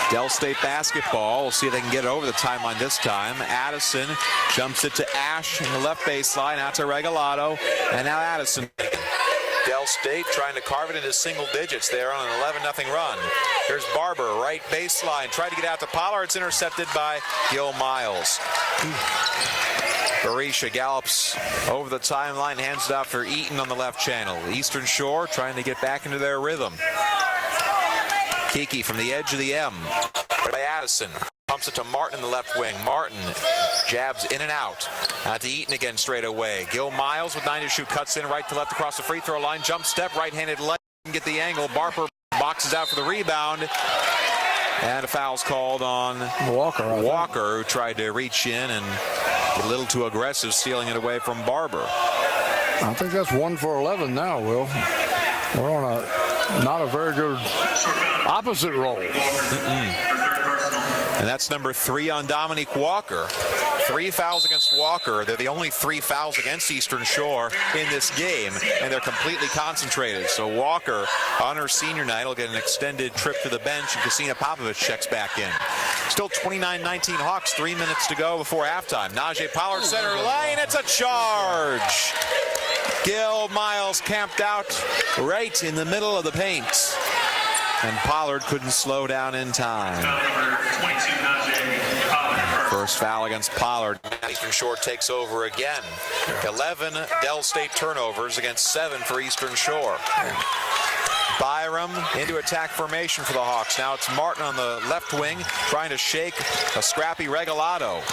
Del State basketball. We'll see if they can get it over the timeline this time. Addison jumps it to Ash in the left baseline, out to Regalado, and now Addison. Del State trying to carve it into single digits there on an 11-0 run. Here's Barber, right baseline, tried to get out to Pollard. It's intercepted by Gil Miles. Barisha gallops over the timeline, hands it out for Eaton on the left channel. Eastern Shore trying to get back into their rhythm. Kiki from the edge of the M. By Addison. Pumps it to Martin in the left wing. Martin jabs in and out. To Eaton again straight away. Gil Miles with 9 to shoot. Cuts in right to left across the free throw line. Jump step, right-handed leg. Get the angle. Barber boxes out for the rebound. And a foul's called on Walker, who tried to reach in and get a little too aggressive, stealing it away from Barber. I think that's 1 for 11 now, Will. We're on not a very good opposite roll. And that's number 3 on Dominique Walker. 3 fouls against Walker. They're the only 3 fouls against Eastern Shore in this game, and they're completely concentrated. So Walker, on her senior night, will get an extended trip to the bench, and Kasina Popovich checks back in. Still 29-19 Hawks, 3 minutes to go before halftime. Najee Pollard center lane. It's a charge. Gil Miles camped out right in the middle of the paint. And Pollard couldn't slow down in time. First foul against Pollard. Eastern Shore takes over again. 11 Del State turnovers against 7 for Eastern Shore. Byram into attack formation for the Hawks. Now it's Martin on the left wing trying to shake a scrappy Regalado.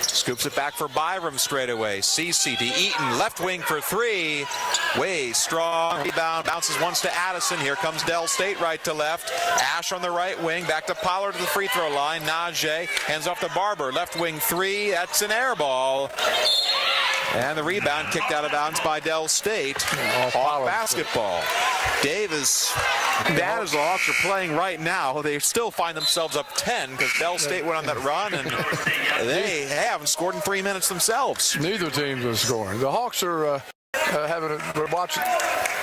Scoops it back for Byram straight away. Cece to Eaton, left wing for 3. Way strong. Rebound bounces once to Addison. Here comes Del State right to left. Ash on the right wing. Back to Pollard to the free throw line. Najee hands off to Barber. Left wing 3. That's an air ball. And the rebound kicked out of bounds by Del State. Hawk basketball. Dave, as bad as the Hawks are playing right now, they still find themselves up 10 because Del State went on that run, and they haven't scored in 3 minutes themselves. Neither team is scoring. The Hawks are they're watching.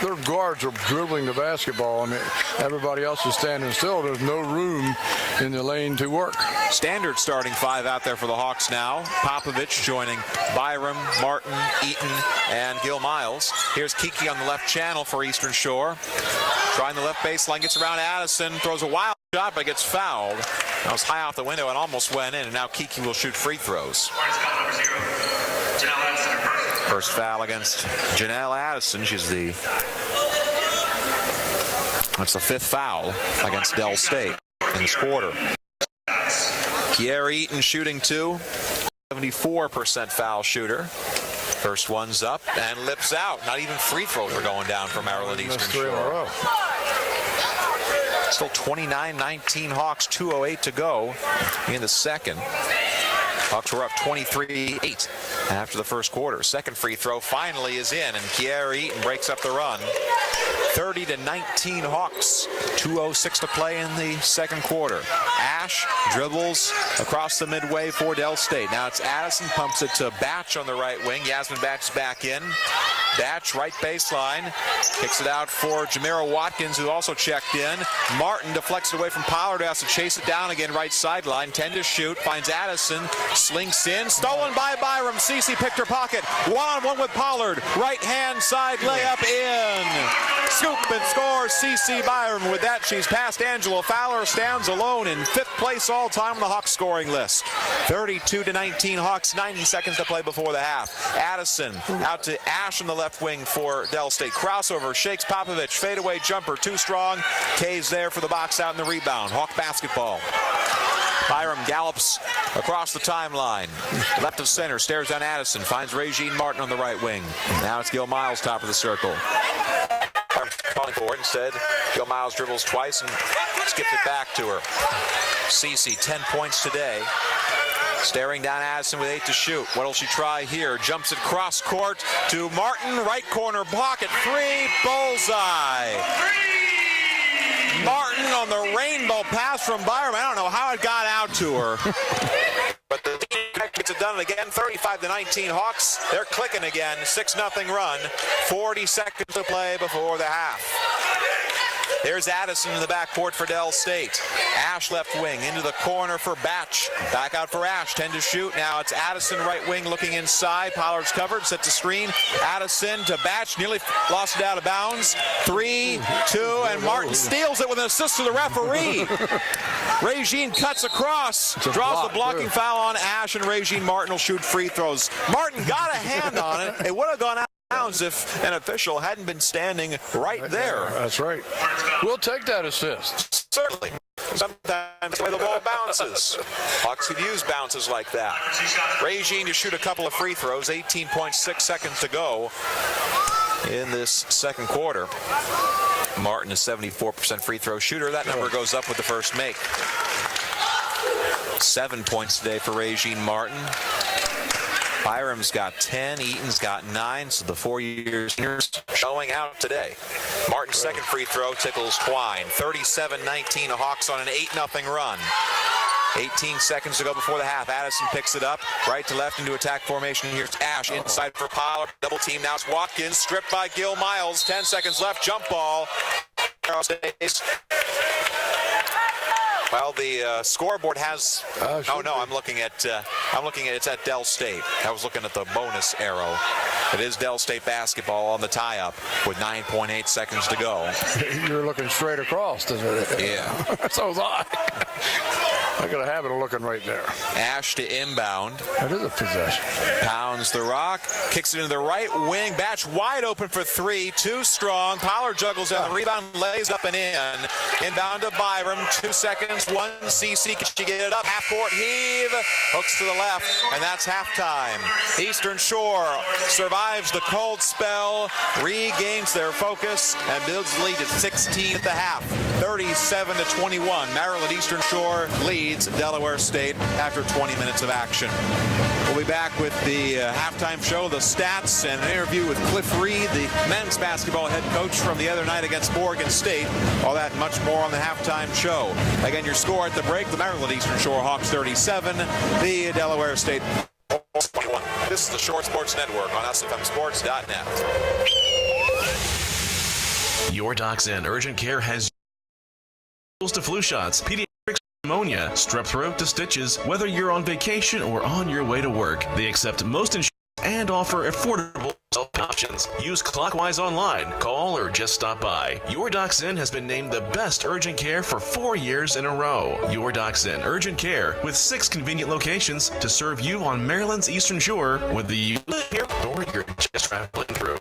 Their guards are dribbling the basketball. I mean, everybody else is standing still. There's no room in the lane to work. Standard starting 5 out there for the Hawks now. Popovich joining Byram, Martin, Eaton, and Gil Miles. Here's Kiki on the left channel for Eastern Shore. Trying the left baseline, gets around Addison, throws a wild shot, but gets fouled. That was high off the window and almost went in, and now Kiki will shoot free throws. First foul against Janelle Addison. That's the 5th foul against Del State in this quarter. Kier Eaton shooting 2. 74% foul shooter. First one's up and lips out. Not even free throws are going down for Maryland Eastern Shore. Still 29-19 Hawks, 2:08 to go in the second. Hawks were up 23-8 after the first quarter. Second free throw finally is in, and Kier Eaton breaks up the run. 30-19 Hawks. 2:06 to play in the second quarter. Ash dribbles across the midway for Del State. Now it's Addison, pumps it to Batch on the right wing. Yasmin Batch back in. Batch, right baseline. Kicks it out for Jamira Watkins, who also checked in. Martin deflects it away from Pollard, has to chase it down again, right sideline. 10 to shoot, finds Addison, slinks in. Stolen by Byram. Cece picked her pocket. 1-on-1 with Pollard. Right-hand side layup in. Scoop and score Cece Byram. With that, she's past Angela Fowler, stands alone in 5th place all-time on the Hawks scoring list. 32-19 Hawks, 90 seconds to play before the half. Addison out to Ash on the left wing for Del State. Crossover, shakes Popovich, fadeaway jumper, too strong. K's there for the box out and the rebound. Hawk basketball. Byram gallops across the timeline. Left of center, stares down Addison, finds Regine Martin on the right wing. Now it's Gil Miles, top of the circle. Calling for it instead. Gil Miles dribbles twice and skips it back to her. Cece, 10 points today. Staring down Addison with 8 to shoot. What'll she try here? Jumps it cross court to Martin. Right corner pocket. 3. Bullseye. Martin on the rainbow pass from Byram. I don't know how it got out to her. But the team gets it done. done it again. 35-19 Hawks. They're clicking again. 6-0 run. 40 seconds to play before the half. There's Addison in the backcourt for Dell State. Ash left wing into the corner for Batch. Back out for Ash. 10 to shoot. Now it's Addison right wing looking inside. Pollard's covered. Set to screen. Addison to Batch. Nearly lost it out of bounds. 3, 2, and Martin steals it with an assist to the referee. Regine cuts across. Draws the blocking foul on Ash, and Regine Martin will shoot free throws. Martin got a hand on it. It would have gone out if an official hadn't been standing right there. That's right. We'll take that assist. Certainly. Sometimes the way the ball bounces. Hawks could use bounces like that. Regine to shoot a couple of free throws. 18.6 seconds to go in this second quarter. Martin is 74% free throw shooter. That number goes up with the first make. 7 points today for Regine Martin. Byram's got 10, Eaton's got 9, so the 4-year seniors showing out today. Martin's second free throw tickles Twine. 37-19, the Hawks on an 8-0 run. 18 seconds to go before the half. Addison picks it up, right to left into attack formation. Here's Ash inside for Pollard. Double team, now it's Watkins, stripped by Gil Miles. 10 seconds left, jump ball. Well, the scoreboard has. Oh no, I'm looking at it's at Dell State. I was looking at the bonus arrow. It is Dell State basketball on the tie-up with 9.8 seconds to go. You're looking straight across, isn't it? Yeah. So was I. I got a habit of looking right there. Ash to inbound. That is a possession. Pounds the rock, kicks it into the right wing. Batch wide open for 3, too strong. Pollard juggles down the rebound, lays up and in. Inbound to Byram, 2 seconds, 1 CC. Can she get it up? Half-court heave, hooks to the left, and that's halftime. Eastern Shore survives the cold spell, regains their focus, and builds the lead at 16 at the half. 37-21. Maryland Eastern Shore leads Delaware State after 20 minutes of action. We'll be back with the halftime show, the stats, and an interview with Cliff Reed, the men's basketball head coach from the other night against Morgan State. All that and much more on the halftime show. Again, your score at the break, the Maryland Eastern Shore Hawks 37, the Delaware State 21. This is the Shore Sports Network on SFMSports.net. Your Doc's End Urgent Care has to flu shots, pediatrics, pneumonia, strep throat to stitches. Whether you're on vacation or on your way to work, they accept most insurance and offer affordable options. Use Clockwise online, call, or just stop by. Your Doc's Inn has been named the best urgent care for 4 years in a row. Your Doc's Inn Urgent Care with 6 convenient locations to serve you on Maryland's Eastern Shore, whether you live here or you're just traveling through.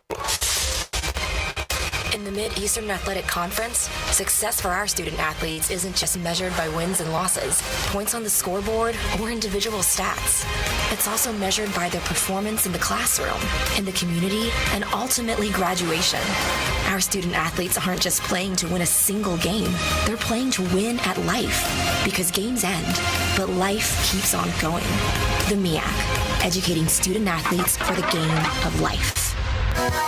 In the Mid-Eastern Athletic Conference, success for our student athletes isn't just measured by wins and losses, points on the scoreboard, or individual stats. It's also measured by their performance in the classroom, in the community, and ultimately graduation. Our student athletes aren't just playing to win a single game. They're playing to win at life, because games end, but life keeps on going. The MEAC, educating student athletes for the game of life.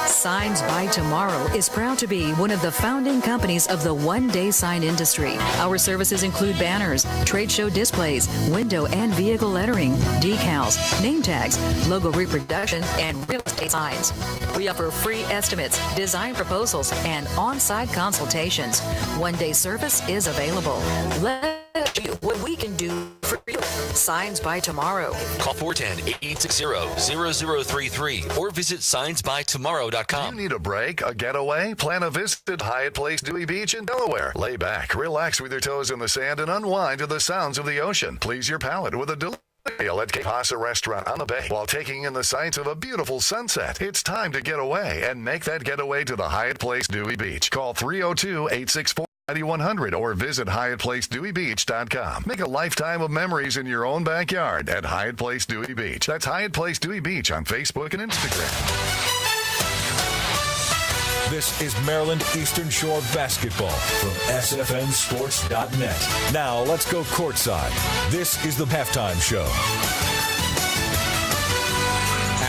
Signs by Tomorrow is proud to be one of the founding companies of the one-day sign industry. Our services include banners, trade show displays, window and vehicle lettering, decals, name tags, logo reproduction, and real estate signs. We offer free estimates, design proposals, and on-site consultations. One-day service is available. Let's show you what we can do for you. Signs by Tomorrow. Call 410-860-0033 or visit signsbytomorrow.com. You need a break, a getaway? Plan a visit to Hyatt Place Dewey Beach in Delaware. Lay back, relax with your toes in the sand, and unwind to the sounds of the ocean. Please your palate with a delicious meal at Casa Restaurant on the Bay while taking in the sights of a beautiful sunset. It's time to get away and make that getaway to the Hyatt Place Dewey Beach. Call 302-864-9100 or visit HyattPlaceDeweyBeach.com. Make a lifetime of memories in your own backyard at Hyatt Place Dewey Beach. That's Hyatt Place Dewey Beach on Facebook and Instagram. This is Maryland Eastern Shore basketball from SFMSports.net. Now let's go courtside. This is the halftime show.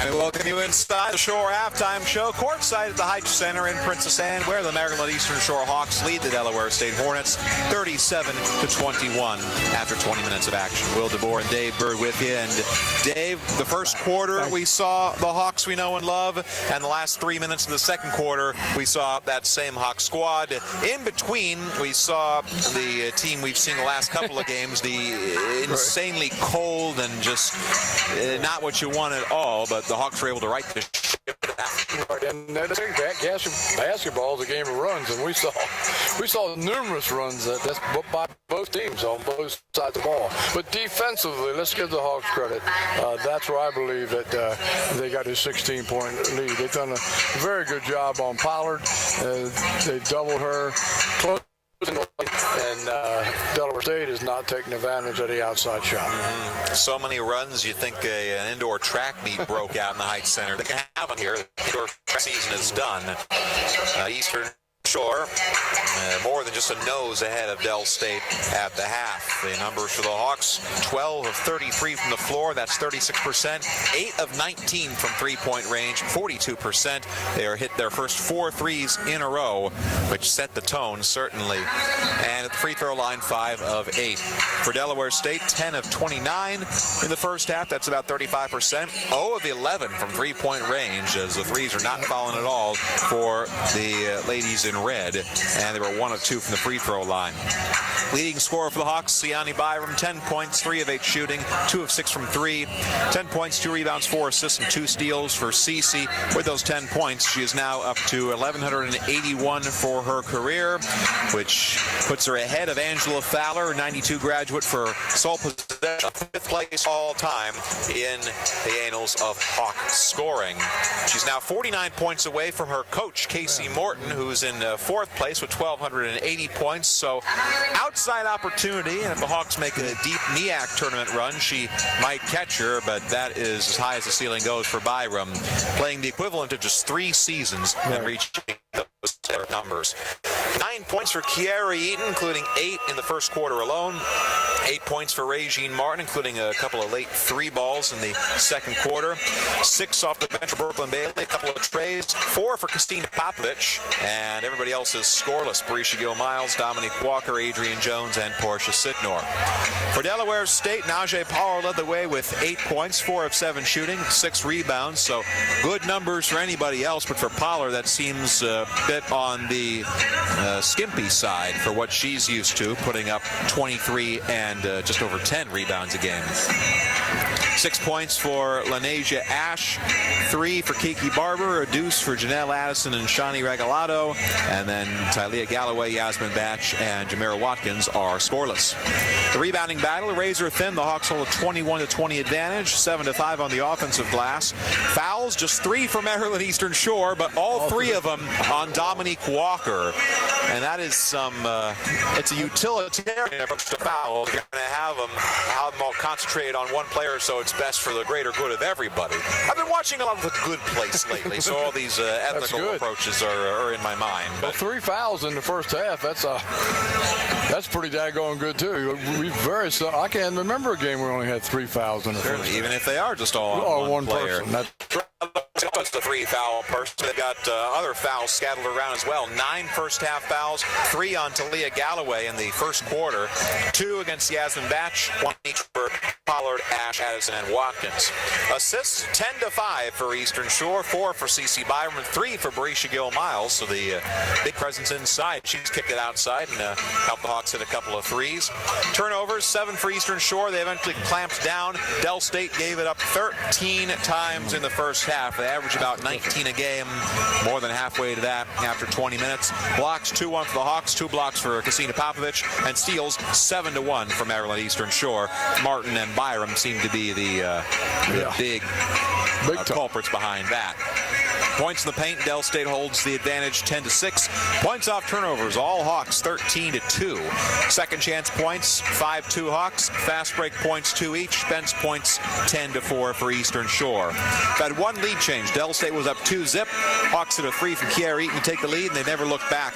And welcome you inside the Shore halftime show, courtside at the Heights Center in Princess Anne, where the Maryland Eastern Shore Hawks lead the Delaware State Hornets 37-21 after 20 minutes of action. Will DeBoer and Dave Bird with you. And Dave, the first quarter we saw the Hawks we know and love, and the last 3 minutes of the second quarter we saw that same Hawk squad. In between, we saw the team we've seen the last couple of games, the insanely cold and just not what you want at all, but the Hawks were able to right the ship. Right, and basketball is a game of runs, and we saw numerous runs that's by both teams on both sides of the ball. But defensively, let's give the Hawks credit. That's where I believe that they got a 16-point lead. They've done a very good job on Pollard. They doubled her close. And Delaware State is not taking advantage of the outside shot. So many runs, you think an indoor track meet broke out in the Heights Center. They can have them here. The indoor season is done. Eastern Shore, more than just a nose ahead of Del State at the half. The numbers for the Hawks, 12 of 33 from the floor. That's 36%. 8 of 19 from three-point range, 42%. They are hit their first 4 threes in a row, which set the tone, certainly. And at the free throw line, 5 of 8. For Delaware State, 10 of 29 in the first half. That's about 35%. 0 of 11 from three-point range, as the threes are not falling at all for the ladies in red, and they were 1 of 2 from the free throw line. Leading scorer for the Hawks, Siani Byram, 10 points, 3 of 8 shooting, 2 of 6 from 3, 10 points, 2 rebounds, 4 assists, and 2 steals for Cece. With those 10 points, she is now up to 1,181 for her career, which puts her ahead of Angela Fowler, 92 graduate, for sole possession, 5th place all time in the annals of Hawk scoring. She's now 49 points away from her coach, Casey Morton, who's in 4th place with 1,280 points. So outside opportunity, and if the Hawks make a deep NEAC tournament run, she might catch her, but that is as high as the ceiling goes for Byram, playing the equivalent of just 3 seasons and reaching those numbers. 9 points for Kiara Eaton, including 8 in the first quarter alone. 8 points for Regine Martin, including a couple of late 3 balls in the second quarter. 6 off the bench for Brooklyn Bailey, a couple of trays. 4 for Christina Popovich, and everybody else is scoreless. Barisha Gill-Miles, Dominique Walker, Adrian Jones, and Portia Sitnor. For Delaware State, Najee Power led the way with 8 points, 4 of 7 shooting, 6 rebounds, so good numbers for anybody else, but for Pollard, that seems a bit on the skimpy side for what she's used to, putting up 23 and just over 10 rebounds a game. 6 points for Lanasia Ash, 3 for Kiki Barber, a deuce for Janelle Addison and Shani Regalado, and then Tylea Galloway, Yasmin Batch, and Jamira Watkins are scoreless. The rebounding battle, razor thin. The Hawks hold a 21-20 advantage, 7-5 on the offensive glass. Fouls, just 3 for Maryland Eastern Shore, but all 3 of them on Dominique Walker. And that is some, it's a utilitarian approach to foul. You're going to have them all concentrated on one player, so it's best for the greater good of everybody. I've been watching a lot of The Good Place lately, so all these ethical approaches are in my mind. But 3 fouls in the first half, that's pretty daggone good, too. I can't remember a game where we only had 3 fouls in the first half. Even if they are just all on one player. Person. It's the 3-foul person. They've got other fouls scattered around as well. 9 first-half fouls, 3 on Tylea Galloway in the first quarter, 2 against Yasmin Batch, 1 each for Pollard, Ash, Addison, and Watkins. Assists, 10-5 for Eastern Shore, 4 for Cece Byram, and 3 for Barisha Gill-Miles. So the big presence inside. She's kicked it outside and helped the Hawks hit a couple of threes. Turnovers, 7 for Eastern Shore. They eventually clamped down. Del State gave it up 13 times in the first half. They average about 19 a game, more than halfway to that after 20 minutes. Blocks, 2-1 for the Hawks, 2 blocks for Christina Popovich, and steals, 7-1 for Maryland Eastern Shore. Martin and Byram seem to be the big culprits behind that. Points in the paint, Del State holds the advantage 10-6. Points off turnovers, all Hawks 13-2. Second chance points, 5-2 Hawks. Fast break points, 2 each. Bench points, 10-4 for Eastern Shore. Had 1 lead change. Del State was up 2-zip. Hawks hit a 3 from Kiara Eaton to take the lead, and they never looked back.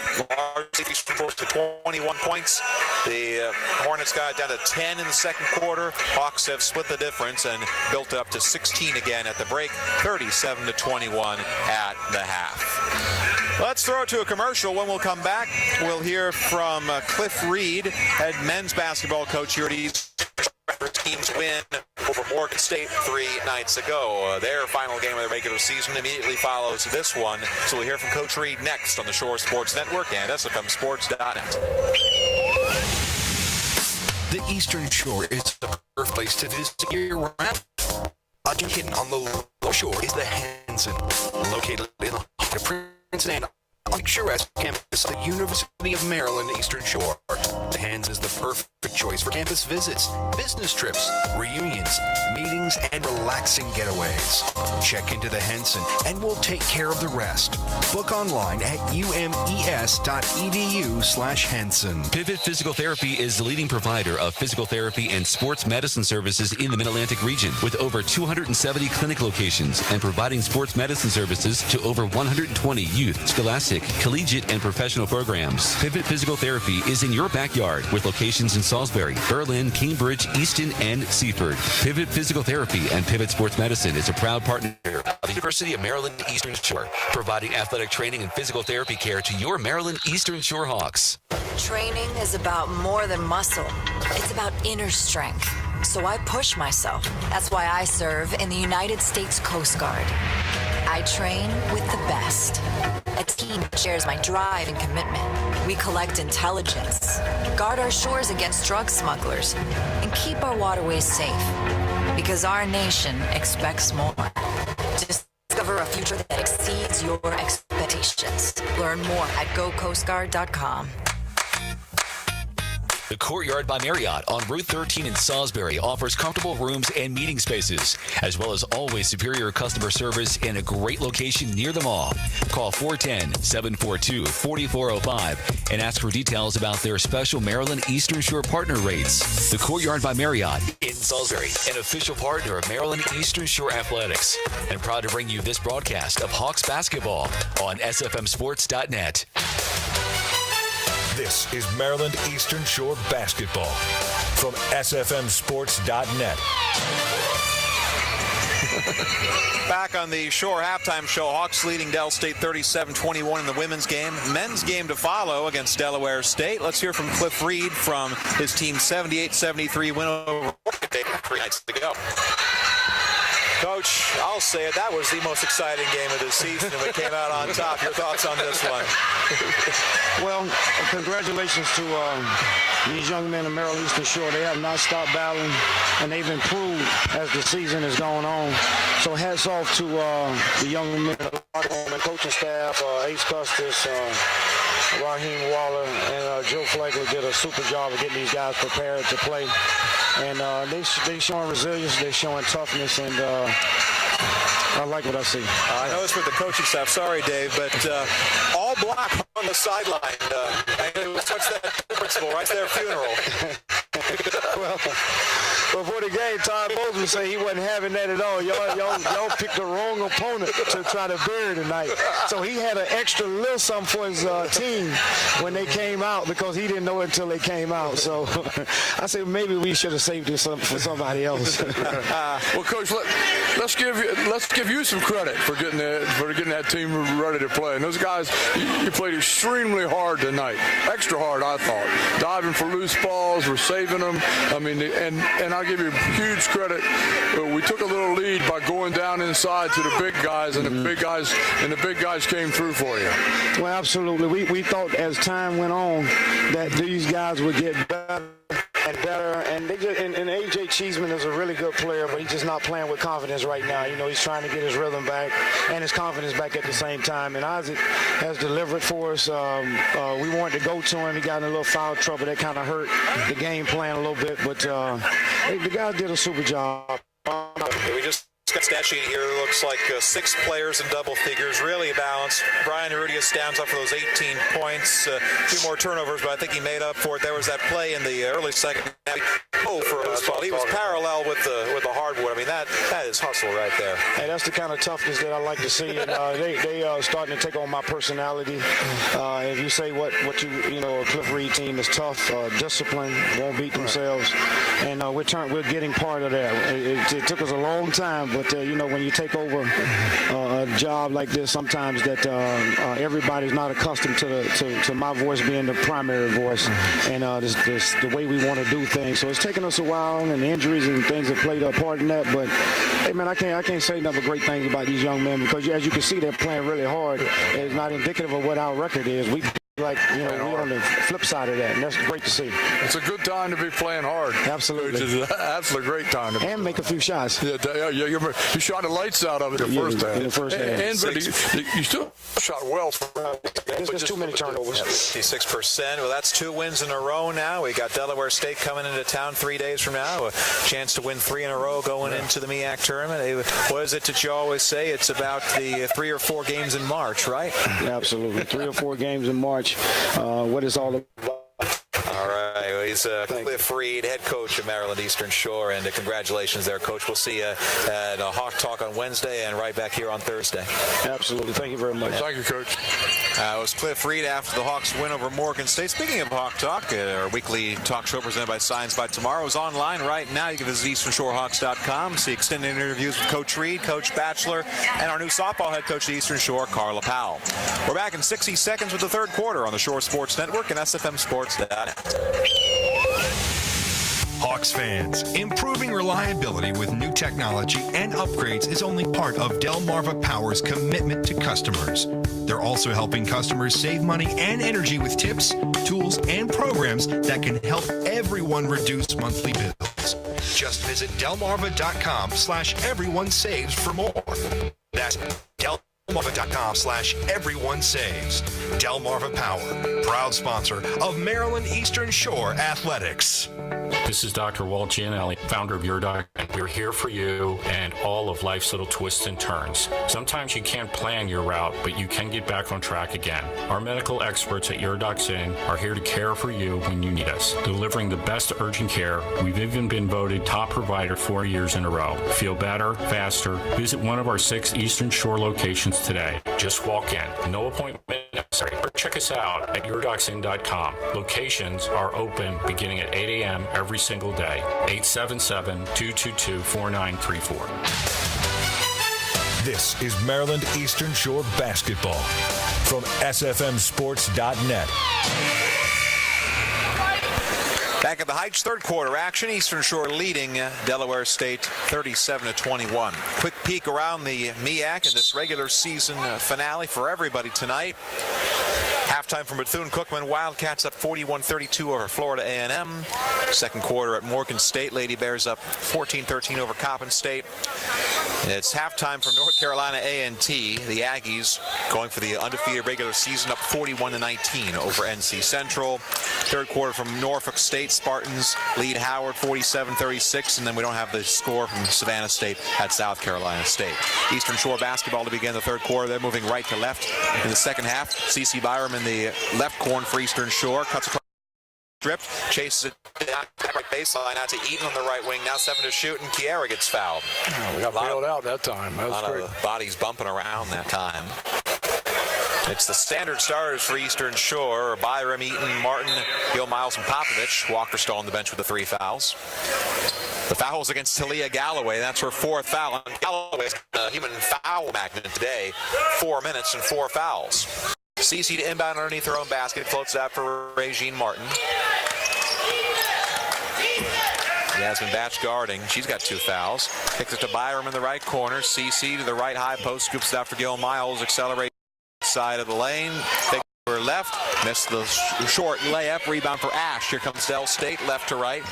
Close to 21 points. The Hornets got it down to 10 in the second quarter. Hawks have split the difference and built it up to 16 again at the break, 37-21 at the half. Let's throw it to a commercial. When we'll come back, we'll hear from Cliff Reed, head men's basketball coach here at East. Teams win over Morgan State 3 nights ago. Their final game of the regular season immediately follows this one. So we'll hear from Coach Reed next on the Shore Sports Network and SFMSports.net. The Eastern Shore is the perfect place to visit year-round. Hidden on the low shore is the Hanson, located in the heart of Prince and on the picturesque campus of the University of Maryland Eastern Shore. The Hands is the perfect choice for campus visits, business trips, reunions, meetings, and relaxing getaways. Check into the Henson and we'll take care of the rest. Book online at umes.edu/Henson. Pivot Physical Therapy is the leading provider of physical therapy and sports medicine services in the Mid-Atlantic region, with over 270 clinic locations and providing sports medicine services to over 120 youth, scholastic, collegiate, and professional programs. Pivot Physical Therapy is in your backyard with locations in Salisbury, Berlin, Cambridge, Easton, and Seaford. Pivot Physical Therapy and Pivot Sports Medicine is a proud partner of the University of Maryland Eastern Shore, providing athletic training and physical therapy care to your Maryland Eastern Shore Hawks. Training is about more than muscle. It's about inner strength. So I push myself. That's why I serve in the United States Coast Guard. I train with the best. A team shares my drive and commitment. We collect intelligence, guard our shores against drug smugglers, and keep our waterways safe. Because our nation expects more. Discover a future that exceeds your expectations. Learn more at gocoastguard.com. The Courtyard by Marriott on Route 13 in Salisbury offers comfortable rooms and meeting spaces, as well as always superior customer service in a great location near the mall. Call 410-742-4405 and ask for details about their special Maryland Eastern Shore partner rates. The Courtyard by Marriott in Salisbury, an official partner of Maryland Eastern Shore Athletics, and proud to bring you this broadcast of Hawks basketball on SFMSports.net. This is Maryland Eastern Shore basketball from SFMSports.net. Back on the Shore halftime show, Hawks leading Del State 37-21 in the women's game. Men's game to follow against Delaware State. Let's hear from Cliff Reed from his team's 78-73 win over Morgan State 3 nights ago. Coach, I'll say it, that was the most exciting game of the season, and we came out on top. Your thoughts on this one? Well, congratulations to these young men of Maryland Eastern Shore. They have not stopped battling, and they've improved as the season has gone on. So hats off to the young men of the coaching staff, Ace Custis, Raheem Waller, and Joe Flagler did a super job of getting these guys prepared to play. And they showing resilience, they showing toughness, and I like what I see. I know it's with the coaching staff. Sorry, Dave, but all black on the sideline. What's that principle? Right there, funeral. Well, before the game, Todd Bozeman said he wasn't having that at all. Y'all picked the wrong opponent to try to bury tonight. So he had an extra little something for his team when they came out because he didn't know it until they came out. So I said maybe we should have saved it for somebody else. Well, Coach, let's give you some credit for getting that team ready to play. And those guys, you played extremely hard tonight, extra hard, I thought. Diving for loose balls, we're saving them. I mean, and I'll give you huge credit. We took a little lead by going down inside to the big guys, and the big guys came through for you. Well, absolutely. We thought as time went on that these guys would get better and better, and AJ Cheeseman is a really good player, but he's just not playing with confidence right now. You know, he's trying to get his rhythm back and his confidence back at the same time. And Isaac has delivered for us. We wanted to go to him. He got in a little foul trouble that kind of hurt the game plan a little bit, but the guys did a super job. We just got a stat sheet here. It looks like 6 players in double figures, really balanced. Brian Urrutia stands up for those 18 points. A few more turnovers, but I think he made up for it. There was that play in the early second half. for a loose ball. He was parallel with the hardwood. I mean, that is hustle right there. Hey, that's the kind of toughness that I like to see, and they starting to take on my personality. If you say what you know, a Cliff Reed team is tough, disciplined, won't beat themselves, and we're getting part of that. It took us a long time, but you know, when you take over a job like this, sometimes that everybody's not accustomed to my voice being the primary voice, and this the way we want to do things. So it's taken us a while, and injuries and things have played a part in that. But hey, man, I can't say nothing but great things about these young men, because as you can see, they're playing really hard. It's not indicative of what our record is. We're on the flip side of that, and that's great to see. It's a good time to be playing hard. Absolutely. Which is absolutely a great time. And make a few shots. Yeah, you shot the lights out of it the first half. In the first half. And you still shot well. There's too many turnovers. 56%. Well, that's 2 wins in a row now. We got Delaware State coming into town 3 days from now. A chance to win 3 in a row going into the MEAC tournament. What is it that you always say? It's about the 3 or 4 games in March, right? Absolutely. 3 or 4 games in March. What it's all about. All right. Well, he's Cliff Reed, head coach of Maryland Eastern Shore, and congratulations there, Coach. We'll see you at Hawk Talk on Wednesday and right back here on Thursday. Absolutely. Thank you very much. Thank you, Coach. It was Cliff Reed after the Hawks win over Morgan State. Speaking of Hawk Talk, our weekly talk show presented by Science by Tomorrow is online right now. You can visit EasternShoreHawks.com, see extended interviews with Coach Reed, Coach Batchelor, and our new softball head coach of the Eastern Shore, Carla Powell. We're back in 60 seconds with the third quarter on the Shore Sports Network and SFMSports.net. Hawks fans, improving reliability with new technology and upgrades is only part of Delmarva Power's commitment to customers. They're also helping customers save money and energy with tips, tools, and programs that can help everyone reduce monthly bills. Just visit delmarva.com/everyonesaves for more. That's delmarva.com/everyonesaves. Delmarva Power, proud sponsor of Maryland Eastern Shore Athletics. This is Dr. Walt Gianelli, founder of Your Doc, and we're here for you and all of life's little twists and turns. Sometimes you can't plan your route, but you can get back on track again. Our medical experts at Your Doc's Inn are here to care for you when you need us, delivering the best urgent care. We've even been voted top provider 4 years in a row. Feel better, faster. Visit one of our 6 Eastern Shore locations today. Just walk in. No appointment necessary. Or check us out at yourdocsinn.com. Locations are open beginning at 8 a.m. every single day. 877-222-4934. This is Maryland Eastern Shore basketball from SFMSports.net. Back at the Heights, third quarter action. Eastern Shore leading Delaware State 37-21. Quick peek around the MEAC and this regular season finale for everybody tonight. Halftime from Bethune-Cookman. Wildcats up 41-32 over Florida A&M. Second quarter at Morgan State. Lady Bears up 14-13 over Coppin State. It's halftime from North Carolina A&T. The Aggies going for the undefeated regular season up 41-19 over NC Central. Third quarter from Norfolk State. Spartans lead Howard 47-36, and then we don't have the score from Savannah State at South Carolina State. Eastern Shore basketball to begin the third quarter. They're moving right to left in the second half. CeCe Byram in the left corner for Eastern Shore. Cuts across. Stripped, chases it down right baseline out to Eaton on the right wing. Now 7 to shoot, and Kiera gets fouled. We got bailed out that time. That was great. Bodies bumping around that time. It's the standard starters for Eastern Shore: Byram, Eaton, Martin, Gil Miles, and Popovich. Walker still on the bench with the 3 fouls. The foul's against Talia Galloway. That's her 4th foul. And Galloway's a human foul magnet today. 4 minutes and 4 fouls. CeCe to inbound underneath her own basket. Floats out for Regine Martin. Yasmin Batch guarding. She's got 2 fouls. Kicks it to Byram in the right corner. CeCe to the right high post. Scoops it out for Gil Miles. Accelerates side of the lane. Take her left. Missed the short layup. Rebound for Ash. Here comes Del State left to right.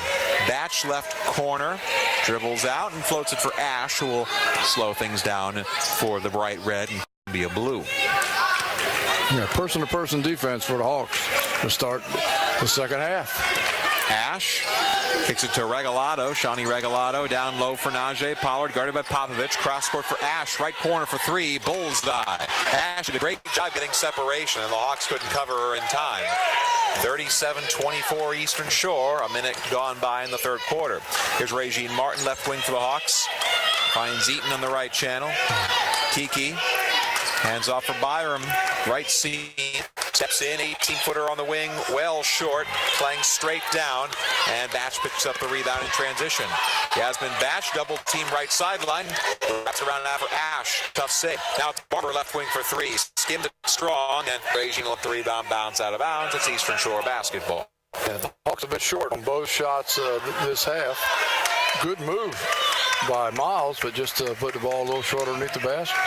Batch left corner. Dribbles out and floats it for Ash, who will slow things down for the bright red and be a blue. Yeah, person-to-person defense for the Hawks to start the second half. Ash kicks it to Regalado. Shawnee Regalado down low for Najee Pollard, guarded by Popovich. Cross court for Ash. Right corner for 3. Bullseye. Ash did a great job getting separation, and the Hawks couldn't cover her in time. 37-24 Eastern Shore. A minute gone by in the third quarter. Here's Regine Martin, left wing for the Hawks. Finds Eaton on the right channel. Kiki hands off for Byram. Right seam. Steps in, 18-footer on the wing, well short, playing straight down, and Batch picks up the rebound in transition. Yasmin Batch, double team right sideline, wraps around now for Ash, tough save. Now it's Barber left wing for three, skimmed it strong, and Regine let the rebound bounce out of bounds. It's Eastern Shore basketball. Yeah, the Hawks a bit short on both shots this half. Good move by Miles, but just put the ball a little short underneath the basket.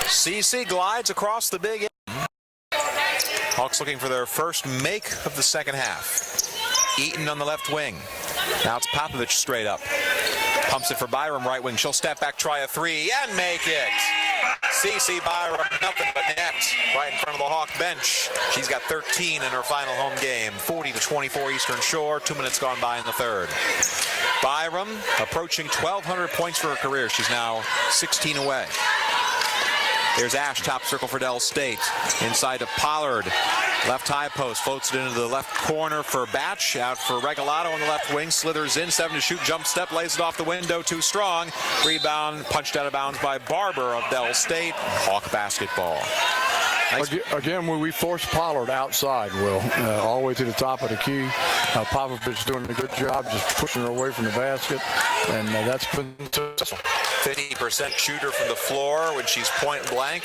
CC glides across the big end. Hawks looking for their first make of the second half. Eaton on the left wing. Now it's Popovich straight up. Pumps it for Byram, right wing. She'll step back, try a three, and make it. CC Byram, nothing but net right in front of the Hawk bench. She's got 13 in her final home game. 40-24 Eastern Shore. 2 minutes gone by in the third. Byram approaching 1,200 points for her career. She's now 16 away. Here's Ash, top circle for Del State. Inside to Pollard. Left high post. Floats it into the left corner for Batch. Out for Regalado on the left wing. Slithers in. 7 to shoot. Jump step. Lays it off the window. Too strong. Rebound punched out of bounds by Barber of Del State. Hawk basketball. Nice. Again, when we forced Pollard outside, Will, all the way to the top of the key. Popovich doing a good job just pushing her away from the basket, and that's been successful. 50% shooter from the floor when she's point blank.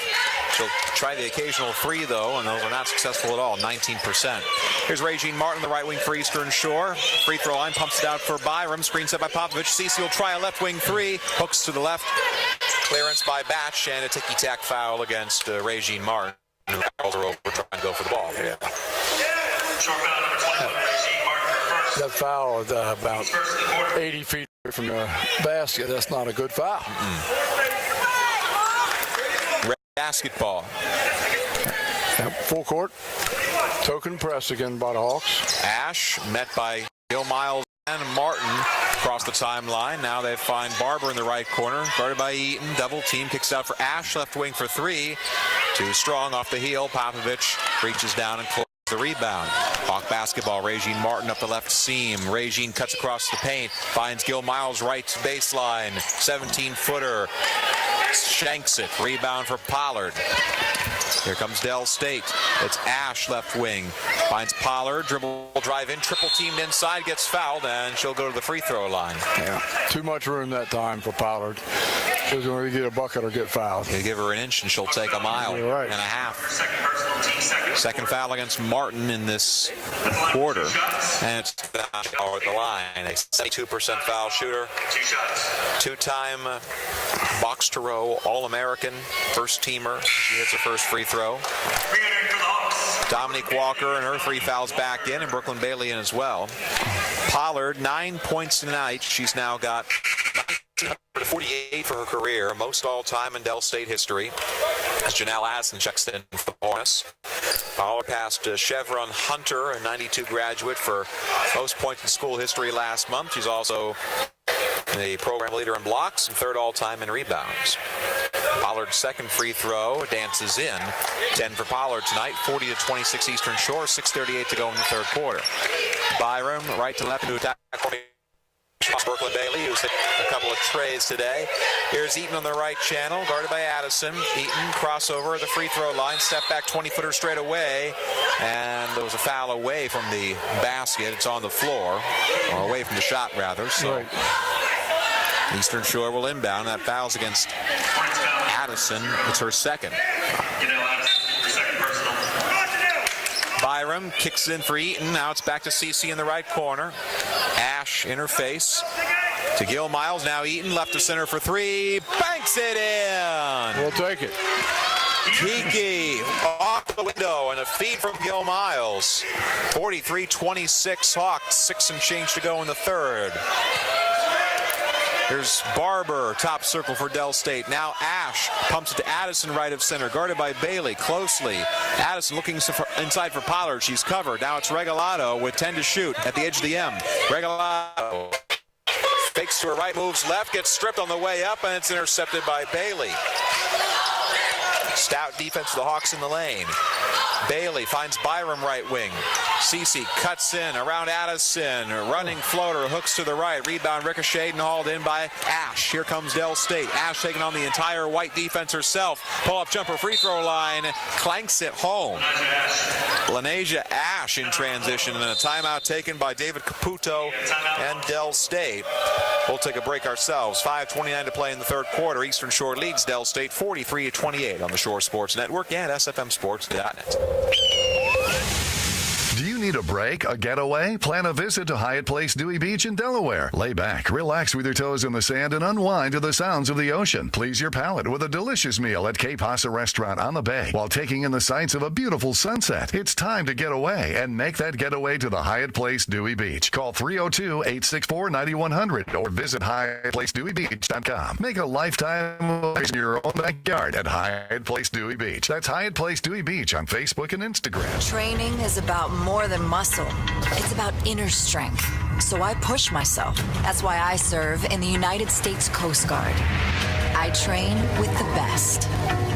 She'll try the occasional free, though, and those are not successful at all, 19%. Here's Regine Martin, the right wing for Eastern Shore. Free throw line, pumps it out for Byram. Screen set by Popovich. CC will try a left wing three. Hooks to the left. Clearance by Batch, and a ticky-tack foul against Regine Martin. Girls are over trying to go for the ball. Yeah. That foul is about 80 feet from the basket. That's not a good foul. Basketball. Yep, full court. Token press again by the Hawks. Ash met by Gil Miles and Martin across the timeline. Now they find Barber in the right corner. Guarded by Eaton. Double team. Kicks out for Ash. Left wing for three. Too strong off the heel. Popovich reaches down and closes the rebound. Hawk basketball. Regine Martin up the left seam. Regine cuts across the paint. Finds Gil Miles right baseline. 17-footer. Shanks it. Rebound for Pollard. Here comes Del State. It's Ash left wing. Finds Pollard. Dribble drive in. Triple teamed inside. Gets fouled, and she'll go to the free throw line. Yeah. Too much room that time for Pollard. She's going to get a bucket or get fouled. You give her an inch, and she'll take a mile and a half. Second foul against Martin in this quarter. And it's at the line. A 72% foul shooter. Two-time box to row All-American. First teamer. She hits her first free throw. Dominique Walker and her 3 fouls back in, and Brooklyn Bailey in as well. Pollard, 9 points tonight. She's now got 48 for her career, most all-time in Del State history. As Janelle Addison checks in for the Hornets. Pollard passed Chevron Hunter, a 92 graduate, for most points in school history last month. She's also the program leader in blocks and third all-time in rebounds. Pollard's second free throw dances in. 10 for Pollard tonight. 40-26 Eastern Shore. 6:38 to go in the third quarter. Byram right to left into attack. Brooklyn Bailey, who's hit a couple of trays today. Here's Eaton on the right channel, guarded by Addison. Eaton crossover the free throw line, step back 20-footer straight away, and there was a foul away from the basket. It's on the floor, or away from the shot rather. So right. Eastern Shore will inbound. That foul's against Addison. It's her second. Byram kicks in for Eaton. Now it's back to CC in the right corner. Ash in her face to Gil Miles. Now Eaton left to center for three. Banks it in. We'll take it. Kiki off the window and a feed from Gil Miles. 43-26 Hawks. 6 and change to go in the third. Here's Barber, top circle for Del State. Now Ash pumps it to Addison, right of center, guarded by Bailey closely. Addison looking inside for Pollard. She's covered. Now it's Regalado with 10 to shoot at the edge of the M. Regalado fakes to her right, moves left, gets stripped on the way up, and it's intercepted by Bailey. Stout defense for the Hawks in the lane. Bailey finds Byram right wing. Cece cuts in around Addison. Running floater, hooks to the right. Rebound ricocheted and hauled in by Ash. Here comes Del State. Ash taking on the entire white defense herself. Pull-up jumper free throw line. Clanks it home. Lanasia Ash in transition, and a timeout taken by David Caputo and Del State. We'll take a break ourselves. 5:29 to play in the third quarter. Eastern Shore leads Del State 43-28 on the Shore Sports Network and SFMSports.net. Do you need a break, a getaway? Plan a visit to Hyatt Place Dewey Beach in Delaware. Lay back, relax with your toes in the sand, and unwind to the sounds of the ocean. Please your palate with a delicious meal at Cape Hassa Restaurant on the Bay while taking in the sights of a beautiful sunset. It's time to get away and make that getaway to the Hyatt Place Dewey Beach. Call 302-864-9100 or visit HyattPlaceDeweyBeach.com. Make a lifetime of in your own backyard at Hyatt Place Dewey Beach. That's Hyatt Place Dewey Beach on Facebook and Instagram. Training is about more than muscle. It's about inner strength. So I push myself. That's why I serve in the United States Coast Guard. I train with the best.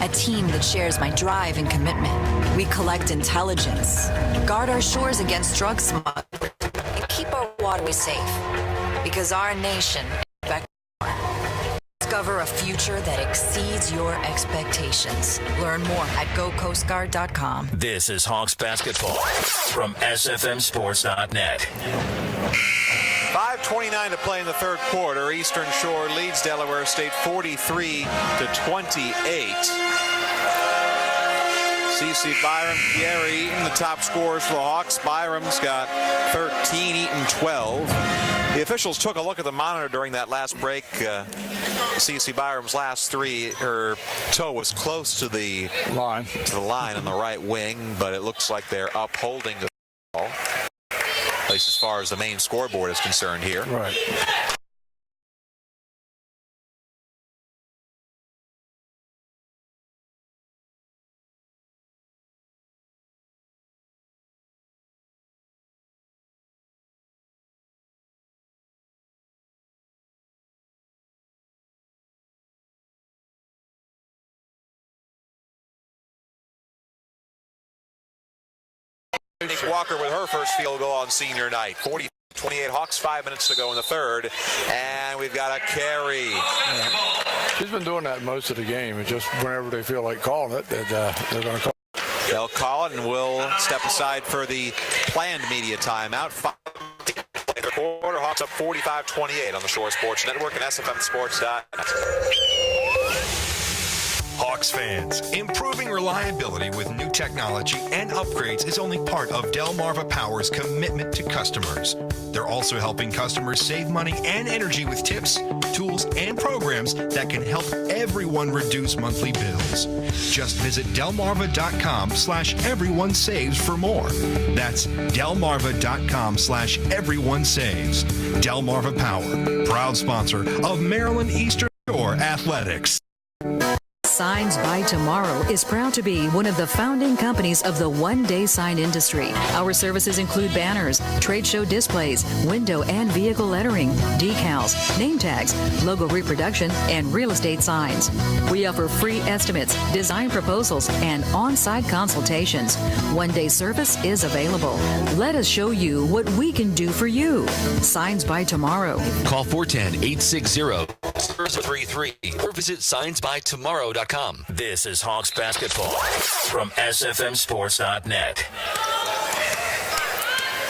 A team that shares my drive and commitment. We collect intelligence, guard our shores against drug smugglers, and keep our waterways safe. Because our nation expects more. Discover a future that exceeds your expectations. Learn more at GoCoastGuard.com. This is Hawks basketball from SFMSports.net. 5:29 to play in the third quarter. Eastern Shore leads Delaware State 43-28. CeCe Byram, Gary Eaton, the top scorers for the Hawks. Byram's got 13, Eaton 12. The officials took a look at the monitor during that last break. CeCe Byram's last three, her toe was close to the line on the right wing, but it looks like they're upholding the ball, at least as far as the main scoreboard is concerned here. Right. Walker with her first field goal on senior night. 40-28 Hawks, 5 minutes to go in the third, and we've got a carry. Yeah. She's been doing that most of the game. It's just whenever they feel like calling it, they're going to call it. They'll call it, and we'll step aside for the planned media timeout. 5 minutes in the quarter, Hawks up 45-28 on the Shore Sports Network and SFMSports.net. Hawks fans, improving reliability with new technology and upgrades is only part of Delmarva Power's commitment to customers. They're also helping customers save money and energy with tips, tools, and programs that can help everyone reduce monthly bills. Just visit delmarva.com/everyonesaves for more. That's delmarva.com/everyonesaves. Delmarva Power, proud sponsor of Maryland Eastern Shore Athletics. Signs by Tomorrow is proud to be one of the founding companies of the one-day sign industry. Our services include banners, trade show displays, window and vehicle lettering, decals, name tags, logo reproduction, and real estate signs. We offer free estimates, design proposals, and on-site consultations. One-day service is available. Let us show you what we can do for you. Signs by Tomorrow. Call 410-860-0033 or visit signsbytomorrow.com. This is Hawks basketball from SFMSports.net.